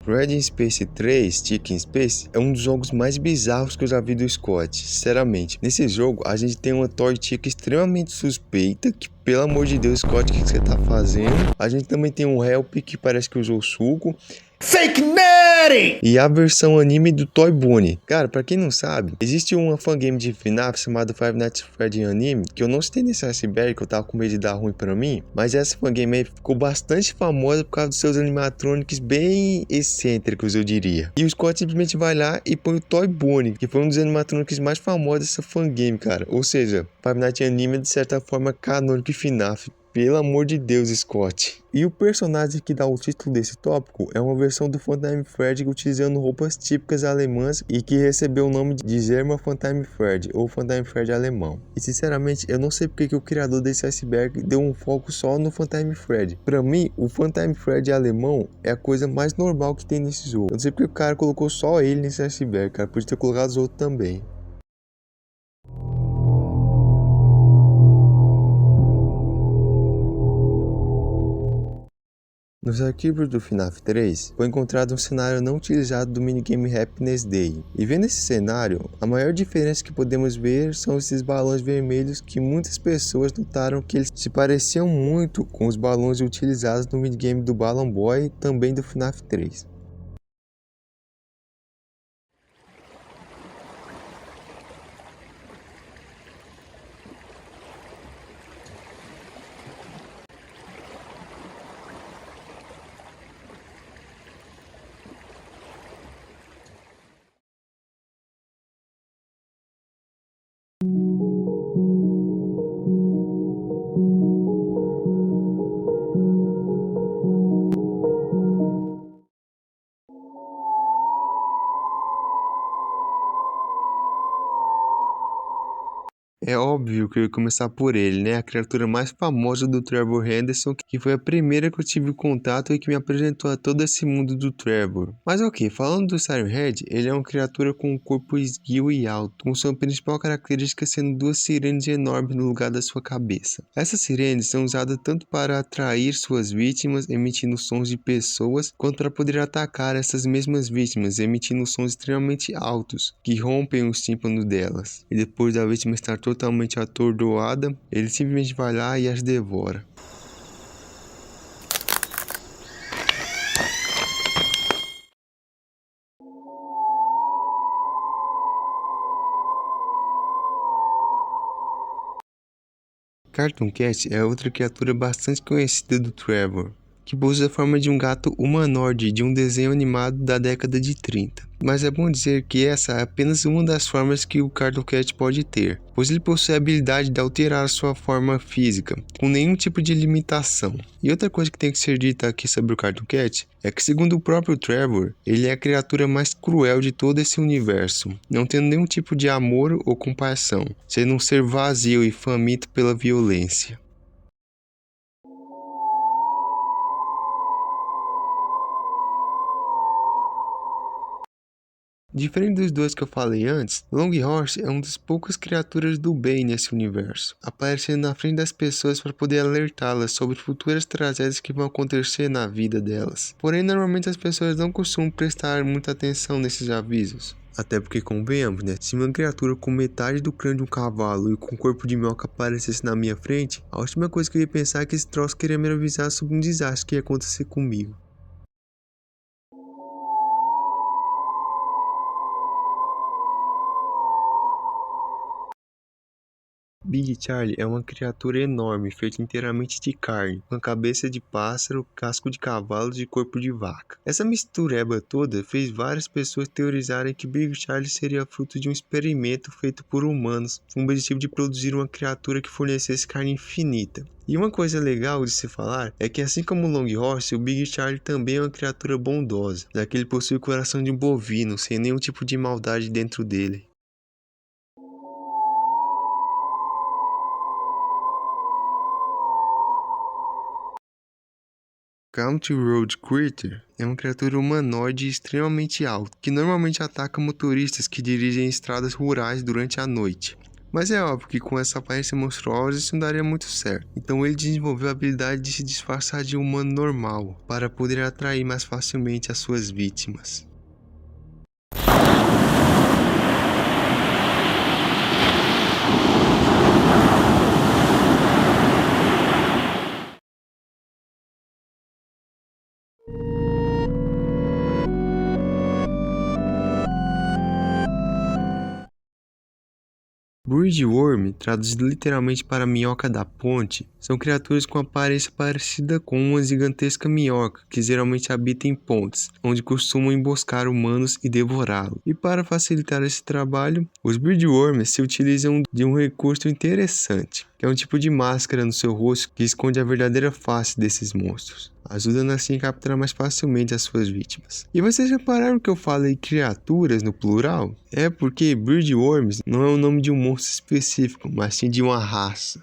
Red Space 3 Chicken Space é um dos jogos mais bizarros que eu já vi do Scott, sinceramente. Nesse jogo, a gente tem uma Toy Chica extremamente suspeita, que pelo amor de Deus, Scott, o que você tá fazendo? A gente também tem um Help que parece que usou suco. Fake Nutty! E a versão anime do Toy Bonnie. Cara, pra quem não sabe, existe uma fangame de FNAF chamada Five Nights at Freddy's Anime, que eu não citei nesse iceberg, que eu tava com medo de dar ruim pra mim, mas essa fangame aí ficou bastante famosa por causa dos seus animatronics bem excêntricos, eu diria. E o Scott simplesmente vai lá e põe o Toy Bonnie, que foi um dos animatronics mais famosos dessa fangame, cara. Ou seja, Five Nights Anime é de certa forma canônico e FNAF. Pelo amor de Deus, Scott. E o personagem que dá o título desse tópico é uma versão do Funtime Fred utilizando roupas típicas alemãs e que recebeu o nome de German Funtime Fred, ou Funtime Fred alemão. E sinceramente, eu não sei porque que o criador desse iceberg deu um foco só no Funtime Fred. Pra mim, o Funtime Fred alemão é a coisa mais normal que tem nesse jogo. Eu não sei porque o cara colocou só ele nesse iceberg, cara. Podia ter colocado os outros também. Nos arquivos do FNAF 3, foi encontrado um cenário não utilizado do minigame Happiness Day. E vendo esse cenário, a maior diferença que podemos ver são esses balões vermelhos que muitas pessoas notaram que eles se pareciam muito com os balões utilizados no minigame do Balloon Boy, também do FNAF 3. É óbvio que eu ia começar por ele, né? A criatura mais famosa do Trevor Henderson, que foi a primeira que eu tive contato e que me apresentou a todo esse mundo do Trevor. Mas ok, falando do Siren Head, ele é uma criatura com um corpo esguio e alto, com sua principal característica sendo duas sirenes enormes no lugar da sua cabeça. Essas sirenes são usadas tanto para atrair suas vítimas, emitindo sons de pessoas, quanto para poder atacar essas mesmas vítimas, emitindo sons extremamente altos, que rompem os tímpanos delas. E depois da vítima estar totalmente atordoada, ele simplesmente vai lá e as devora. Cartoon Cat é outra criatura bastante conhecida do Trevor, que possui a forma de um gato humanoide de um desenho animado da década de 30. Mas é bom dizer que essa é apenas uma das formas que o Cartoon Cat pode ter, pois ele possui a habilidade de alterar sua forma física, com nenhum tipo de limitação. E outra coisa que tem que ser dita aqui sobre o Cartoon Cat é que, segundo o próprio Trevor, ele é a criatura mais cruel de todo esse universo, não tendo nenhum tipo de amor ou compaixão, sendo um ser vazio e faminto pela violência. Diferente dos dois que eu falei antes, Longhorse é uma das poucas criaturas do bem nesse universo, aparecendo na frente das pessoas para poder alertá-las sobre futuras tragédias que vão acontecer na vida delas. Porém, normalmente as pessoas não costumam prestar muita atenção nesses avisos. Até porque, convenhamos, né? Se uma criatura com metade do crânio de um cavalo e com corpo de minhoca aparecesse na minha frente, a última coisa que eu ia pensar é que esse troço queria me avisar sobre um desastre que ia acontecer comigo. Big Charlie é uma criatura enorme, feita inteiramente de carne, com a cabeça de pássaro, casco de cavalo e corpo de vaca. Essa mistureba toda fez várias pessoas teorizarem que Big Charlie seria fruto de um experimento feito por humanos, com o objetivo de produzir uma criatura que fornecesse carne infinita. E uma coisa legal de se falar é que, assim como o Long Horse, o Big Charlie também é uma criatura bondosa, já que ele possui o coração de um bovino, sem nenhum tipo de maldade dentro dele. Country Road Critter é uma criatura humanoide extremamente alta, que normalmente ataca motoristas que dirigem estradas rurais durante a noite. Mas é óbvio que com essa aparência monstruosa isso não daria muito certo. Então ele desenvolveu a habilidade de se disfarçar de humano normal, para poder atrair mais facilmente as suas vítimas. Bridgeworm, traduzido literalmente para minhoca da ponte, são criaturas com aparência parecida com uma gigantesca minhoca que geralmente habita em pontes, onde costumam emboscar humanos e devorá-los. E para facilitar esse trabalho, os Bridgeworms se utilizam de um recurso interessante, que é um tipo de máscara no seu rosto que esconde a verdadeira face desses monstros, ajudando assim a capturar mais facilmente as suas vítimas. E vocês repararam que eu falei criaturas no plural? É porque Bridgeworms não é o nome de um monstro específico, mas sim de uma raça.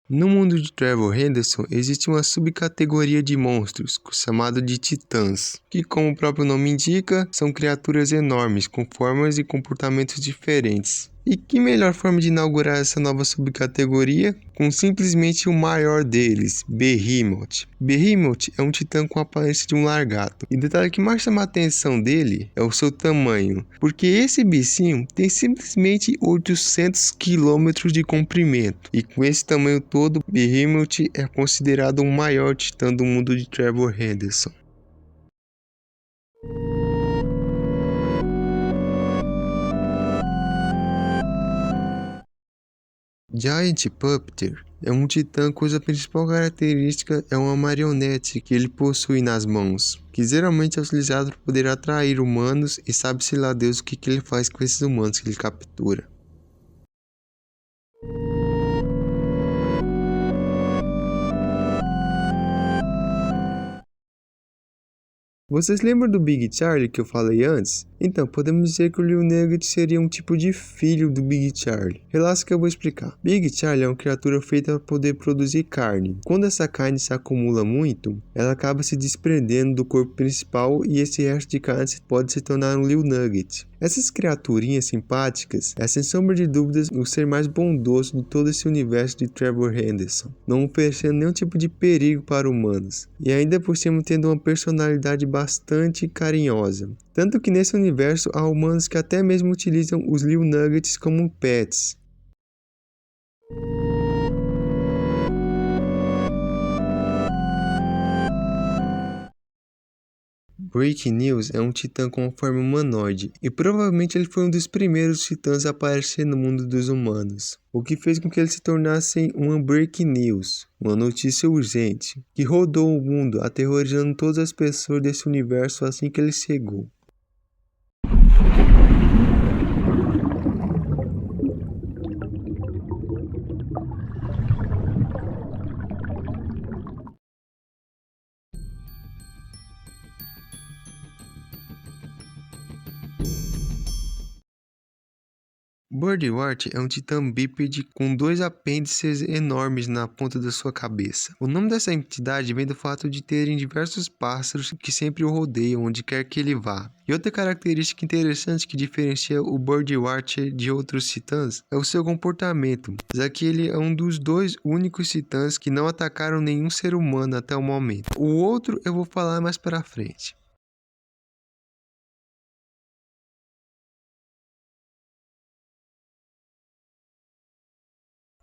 No mundo de Trevor Henderson, existe uma subcategoria de monstros, chamada de titãs, que, como o próprio nome indica, são criaturas enormes, com formas e comportamentos diferentes. E que melhor forma de inaugurar essa nova subcategoria? Com simplesmente o maior deles, Behemoth. Behemoth é um titã com a aparência de um largato. E o detalhe que mais chama a atenção dele é o seu tamanho, porque esse bichinho tem simplesmente 800 km de comprimento. E com esse tamanho todo, Behemoth é considerado o maior titã do mundo de Trevor Henderson. Giant Puppeteer é um titã cuja principal característica é uma marionete que ele possui nas mãos, que geralmente é utilizado para poder atrair humanos e sabe-se lá Deus o que ele faz com esses humanos que ele captura. Vocês lembram do Big Charlie que eu falei antes? Então, podemos dizer que o Lil Nugget seria um tipo de filho do Big Charlie. Relaxa que eu vou explicar. Big Charlie é uma criatura feita para poder produzir carne. Quando essa carne se acumula muito, ela acaba se desprendendo do corpo principal e esse resto de carne pode se tornar um Lil Nugget. Essas criaturinhas simpáticas é, sem sombra de dúvidas, o ser mais bondoso de todo esse universo de Trevor Henderson, não oferecendo nenhum tipo de perigo para humanos, e ainda por cima tendo uma personalidade bastante carinhosa. Tanto que nesse universo há humanos que até mesmo utilizam os Lil Nuggets como pets. Breaking News é um titã com forma humanoide, e provavelmente ele foi um dos primeiros titãs a aparecer no mundo dos humanos, o que fez com que ele se tornasse uma Breaking News, uma notícia urgente, que rodou o mundo, aterrorizando todas as pessoas desse universo assim que ele chegou. Birdwort é um titã bípede com 2 apêndices enormes na ponta da sua cabeça. O nome dessa entidade vem do fato de terem diversos pássaros que sempre o rodeiam onde quer que ele vá. E outra característica interessante que diferencia o Birdwort de outros titãs é o seu comportamento, já que ele é um dos 2 únicos titãs que não atacaram nenhum ser humano até o momento. O outro eu vou falar mais pra frente.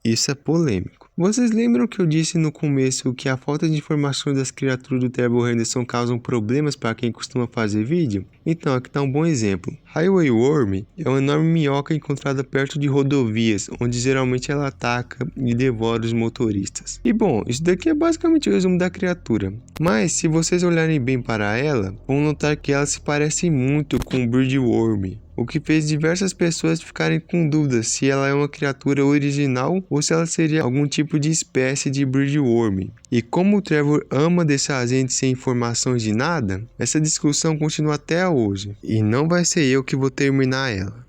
Isso é polêmico. Vocês lembram que eu disse no começo que a falta de informações das criaturas do Trevor Henderson causam problemas para quem costuma fazer vídeo? Então, aqui está um bom exemplo. Highway Worm é uma enorme minhoca encontrada perto de rodovias, onde geralmente ela ataca e devora os motoristas. E bom, isso daqui é basicamente o resumo da criatura. Mas, se vocês olharem bem para ela, vão notar que ela se parece muito com o Birdworm, o que fez diversas pessoas ficarem com dúvidas se ela é uma criatura original ou se ela seria algum tipo de espécie de Birdworm. E como o Trevor ama deixar a gente sem informações de nada, essa discussão continua até hoje. E não vai ser eu que vou terminar ela.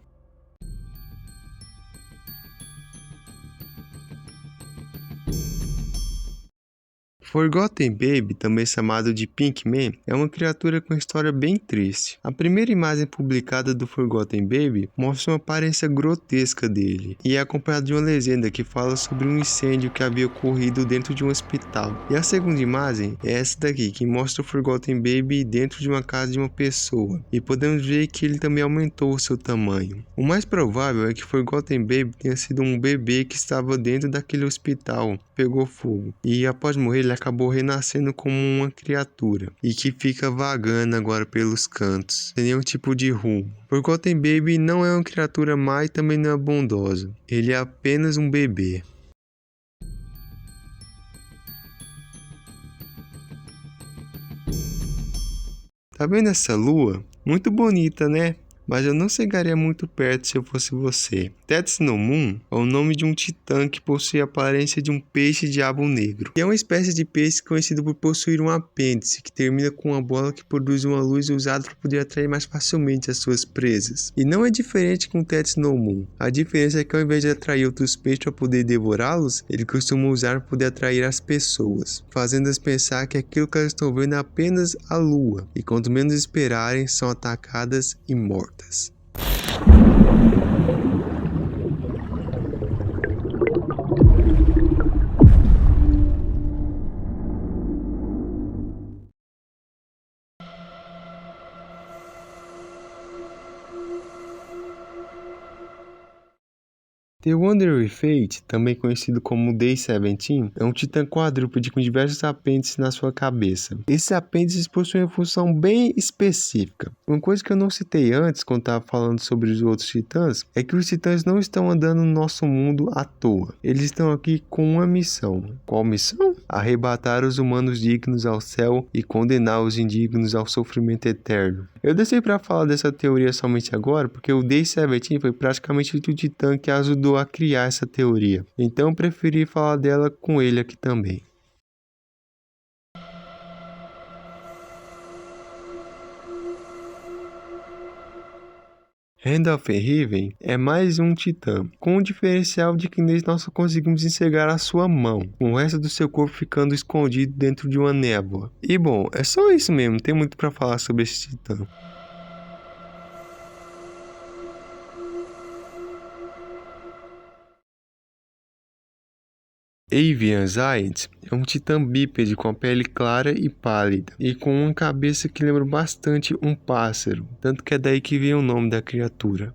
Forgotten Baby, também chamado de Pinkman, é uma criatura com história bem triste. A primeira imagem publicada do Forgotten Baby mostra uma aparência grotesca dele, e é acompanhada de uma legenda que fala sobre um incêndio que havia ocorrido dentro de um hospital. E a segunda imagem é essa daqui, que mostra o Forgotten Baby dentro de uma casa de uma pessoa, e podemos ver que ele também aumentou o seu tamanho. O mais provável é que Forgotten Baby tenha sido um bebê que estava dentro daquele hospital, pegou fogo, e após morrer ele acabou renascendo como uma criatura e que fica vagando agora pelos cantos, sem nenhum tipo de rumo. Forgotten Baby não é uma criatura má e também não é bondosa, ele é apenas um bebê. Tá vendo essa lua? Muito bonita, né? Mas eu não chegaria muito perto se eu fosse você. Tetsnomoon é o nome de um titã que possui a aparência de um peixe-diabo negro. E é uma espécie de peixe conhecido por possuir um apêndice que termina com uma bola que produz uma luz usada para poder atrair mais facilmente as suas presas. E não é diferente com Tetsnomoon. A diferença é que ao invés de atrair outros peixes para poder devorá-los, ele costuma usar para poder atrair as pessoas, fazendo-as pensar que aquilo que elas estão vendo é apenas a lua. E quanto menos esperarem, são atacadas e mortas. The Wandering Fate, também conhecido como Day 17, é um titã quadrúpede com diversos apêndices na sua cabeça. Esses apêndices possuem uma função bem específica. Uma coisa que eu não citei antes, quando estava falando sobre os outros titãs, é que os titãs não estão andando no nosso mundo à toa. Eles estão aqui com uma missão. Qual missão? Arrebatar os humanos dignos ao céu e condenar os indignos ao sofrimento eterno. Eu deixei para falar dessa teoria somente agora, porque o Day 17 foi praticamente o titã que ajudou a criar essa teoria. Então eu preferi falar dela com ele aqui também. Hand of Heaven é mais um titã, com o diferencial de que nele nós só conseguimos enxergar a sua mão, com o resto do seu corpo ficando escondido dentro de uma névoa. E bom, é só isso mesmo, não tem muito para falar sobre esse titã. Avian Giant é um titã bípede com a pele clara e pálida, e com uma cabeça que lembra bastante um pássaro, tanto que é daí que vem o nome da criatura.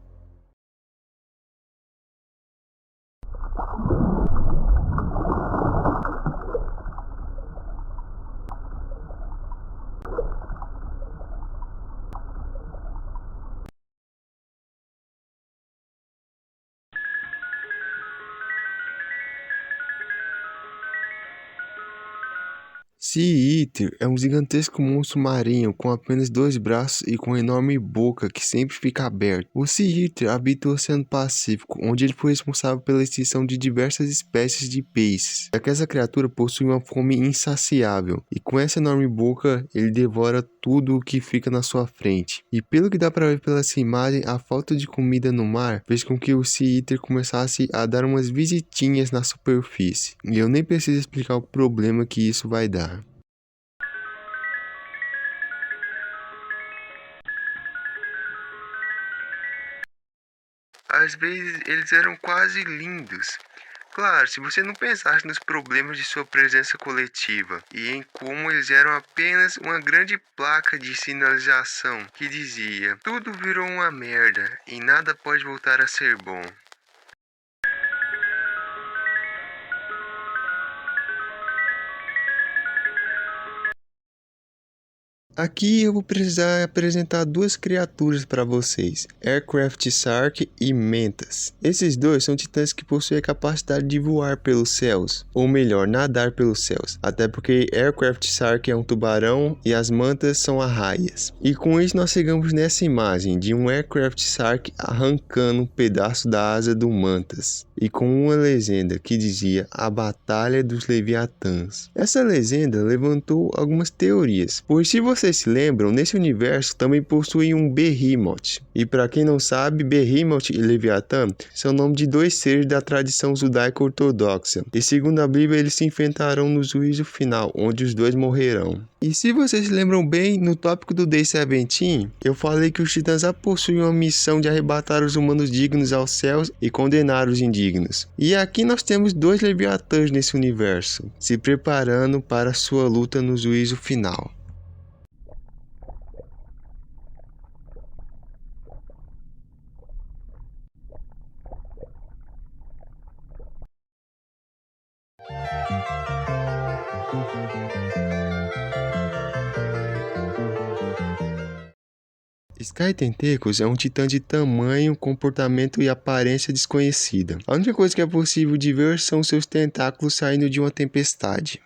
Sea Eater é um gigantesco monstro marinho com apenas 2 braços e com uma enorme boca que sempre fica aberta. O Sea Eater habita o Oceano Pacífico, onde ele foi responsável pela extinção de diversas espécies de peixes. É que essa criatura possui uma fome insaciável, e com essa enorme boca ele devora tudo o que fica na sua frente. E pelo que dá para ver pela essa imagem, a falta de comida no mar fez com que o Sea Eater começasse a dar umas visitinhas na superfície. E eu nem preciso explicar o problema que isso vai dar. Às vezes eles eram quase lindos. Claro, se você não pensasse nos problemas de sua presença coletiva e em como eles eram apenas uma grande placa de sinalização que dizia: tudo virou uma merda e nada pode voltar a ser bom. Aqui eu vou precisar apresentar 2 criaturas para vocês, Aircraft Shark e Mantas. Esses dois são titãs que possuem a capacidade de voar pelos céus, ou melhor, nadar pelos céus, até porque Aircraft Shark é um tubarão e as mantas são arraias. E com isso nós chegamos nessa imagem de um Aircraft Shark arrancando um pedaço da asa do Mantas, e com uma legenda que dizia a Batalha dos Leviatãs. Essa legenda levantou algumas teorias, pois se vocês se lembram, nesse universo também possui um Behemoth. E para quem não sabe, Behemoth e Leviatã são nomes de 2 seres da tradição judaico-ortodoxa. E segundo a Bíblia, eles se enfrentarão no juízo final, onde os 2 morrerão. E se vocês se lembram bem, no tópico do Day 17, eu falei que os titãs já possuem uma missão de arrebatar os humanos dignos aos céus e condenar os indignos. E aqui nós temos 2 Leviatãs nesse universo, se preparando para sua luta no juízo final. Sky Tentacles é um titã de tamanho, comportamento e aparência desconhecida. A única coisa que é possível de ver são seus tentáculos saindo de uma tempestade.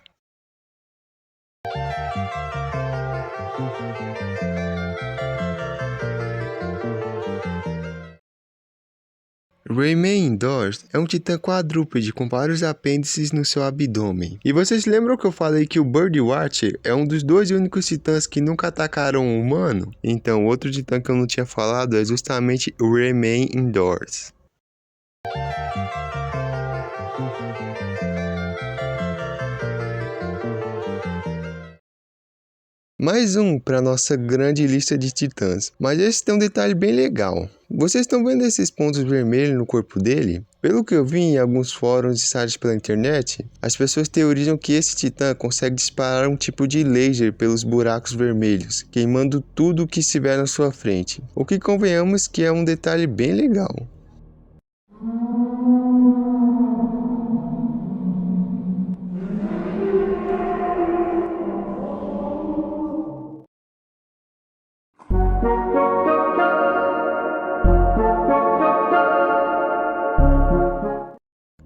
Remain Indoors é um titã quadrúpede com vários apêndices no seu abdômen. E vocês lembram que eu falei que o Birdwatcher é um dos 2 únicos titãs que nunca atacaram um humano? Então, outro titã que eu não tinha falado é justamente o Remain Indoors. Mais um para nossa grande lista de titãs, mas esse tem um detalhe bem legal. Vocês estão vendo esses pontos vermelhos no corpo dele? Pelo que eu vi em alguns fóruns e sites pela internet, as pessoas teorizam que esse titã consegue disparar um tipo de laser pelos buracos vermelhos, queimando tudo o que estiver na sua frente. O que convenhamos que é um detalhe bem legal.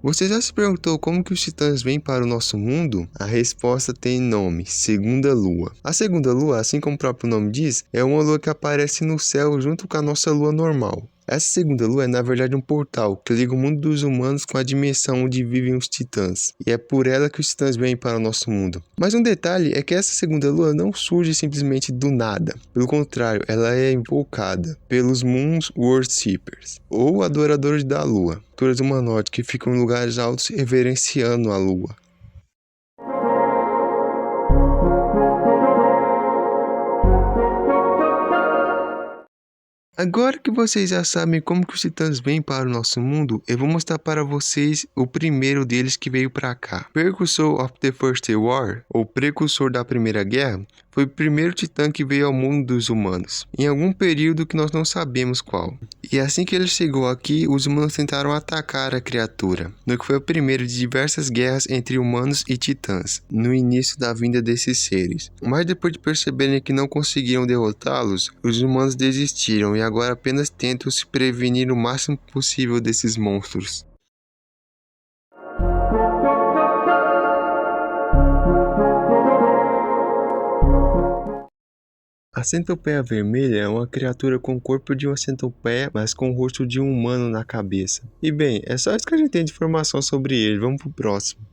Você já se perguntou como que os titãs vêm para o nosso mundo? A resposta tem nome, Segunda Lua. A Segunda Lua, assim como o próprio nome diz, é uma lua que aparece no céu junto com a nossa lua normal. Essa segunda lua é na verdade um portal que liga o mundo dos humanos com a dimensão onde vivem os titãs, e é por ela que os titãs vêm para o nosso mundo. Mas um detalhe é que essa segunda lua não surge simplesmente do nada, pelo contrário, ela é invocada pelos Moon's Worshippers, ou adoradores da lua, criaturas humanoides que ficam em lugares altos reverenciando a lua. Agora que vocês já sabem como que os titãs vêm para o nosso mundo, eu vou mostrar para vocês o primeiro deles que veio para cá. Precursor of the First War, ou precursor da Primeira Guerra, foi o primeiro titã que veio ao mundo dos humanos, em algum período que nós não sabemos qual. E assim que ele chegou aqui, os humanos tentaram atacar a criatura, no que foi o primeiro de diversas guerras entre humanos e titãs, no início da vinda desses seres. Mas depois de perceberem que não conseguiram derrotá-los, os humanos desistiram e agora apenas tentam se prevenir o máximo possível desses monstros. A centopeia vermelha é uma criatura com o corpo de uma centopeia, mas com o rosto de um humano na cabeça. E bem, é só isso que a gente tem de informação sobre ele, vamos pro próximo.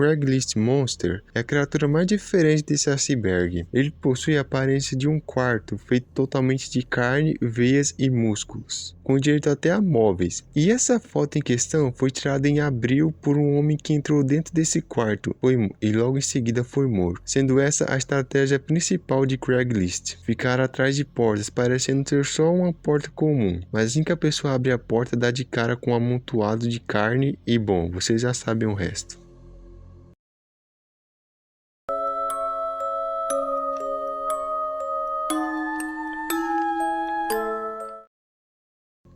Craigslist Monster é a criatura mais diferente desse iceberg. Ele possui a aparência de um quarto feito totalmente de carne, veias e músculos, com direito até a móveis. E essa foto em questão foi tirada em abril por um homem que entrou dentro desse quarto e logo em seguida foi morto, sendo essa a estratégia principal de Craigslist: ficar atrás de portas, parecendo ter só uma porta comum, mas assim que a pessoa abre a porta dá de cara com um amontoado de carne e bom, vocês já sabem o resto.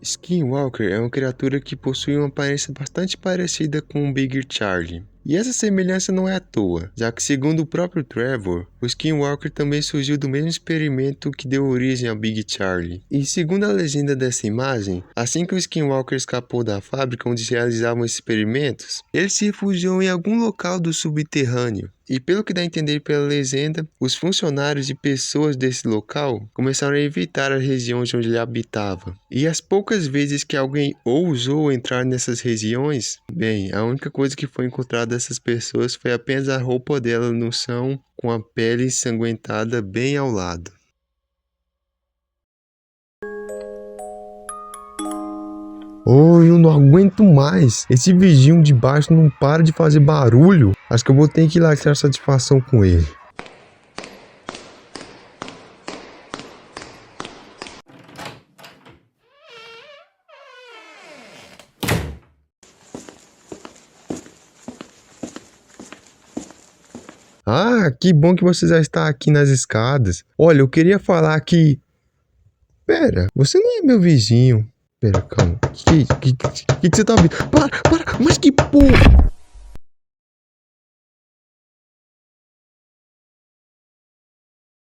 Skinwalker é uma criatura que possui uma aparência bastante parecida com o Big Charlie. E essa semelhança não é à toa, já que segundo o próprio Trevor, o Skinwalker também surgiu do mesmo experimento que deu origem ao Big Charlie. E segundo a legenda dessa imagem, assim que o Skinwalker escapou da fábrica onde se realizavam esses experimentos, ele se refugiou em algum local do subterrâneo. E pelo que dá a entender pela legenda, os funcionários e pessoas desse local começaram a evitar as regiões onde ele habitava. E as poucas vezes que alguém ousou entrar nessas regiões, bem, a única coisa que foi encontrada dessas pessoas foi apenas a roupa dela no chão, com a pele ensanguentada bem ao lado. Oh, eu não aguento mais. Esse vizinho de baixo não para de fazer barulho. Acho que eu vou ter que ir lá tirar satisfação com ele. Ah, que bom que você já está aqui nas escadas. Olha, eu queria falar que... Pera, você não é meu vizinho. Pera, calma. Que você tá ouvindo? Para, mas que porra!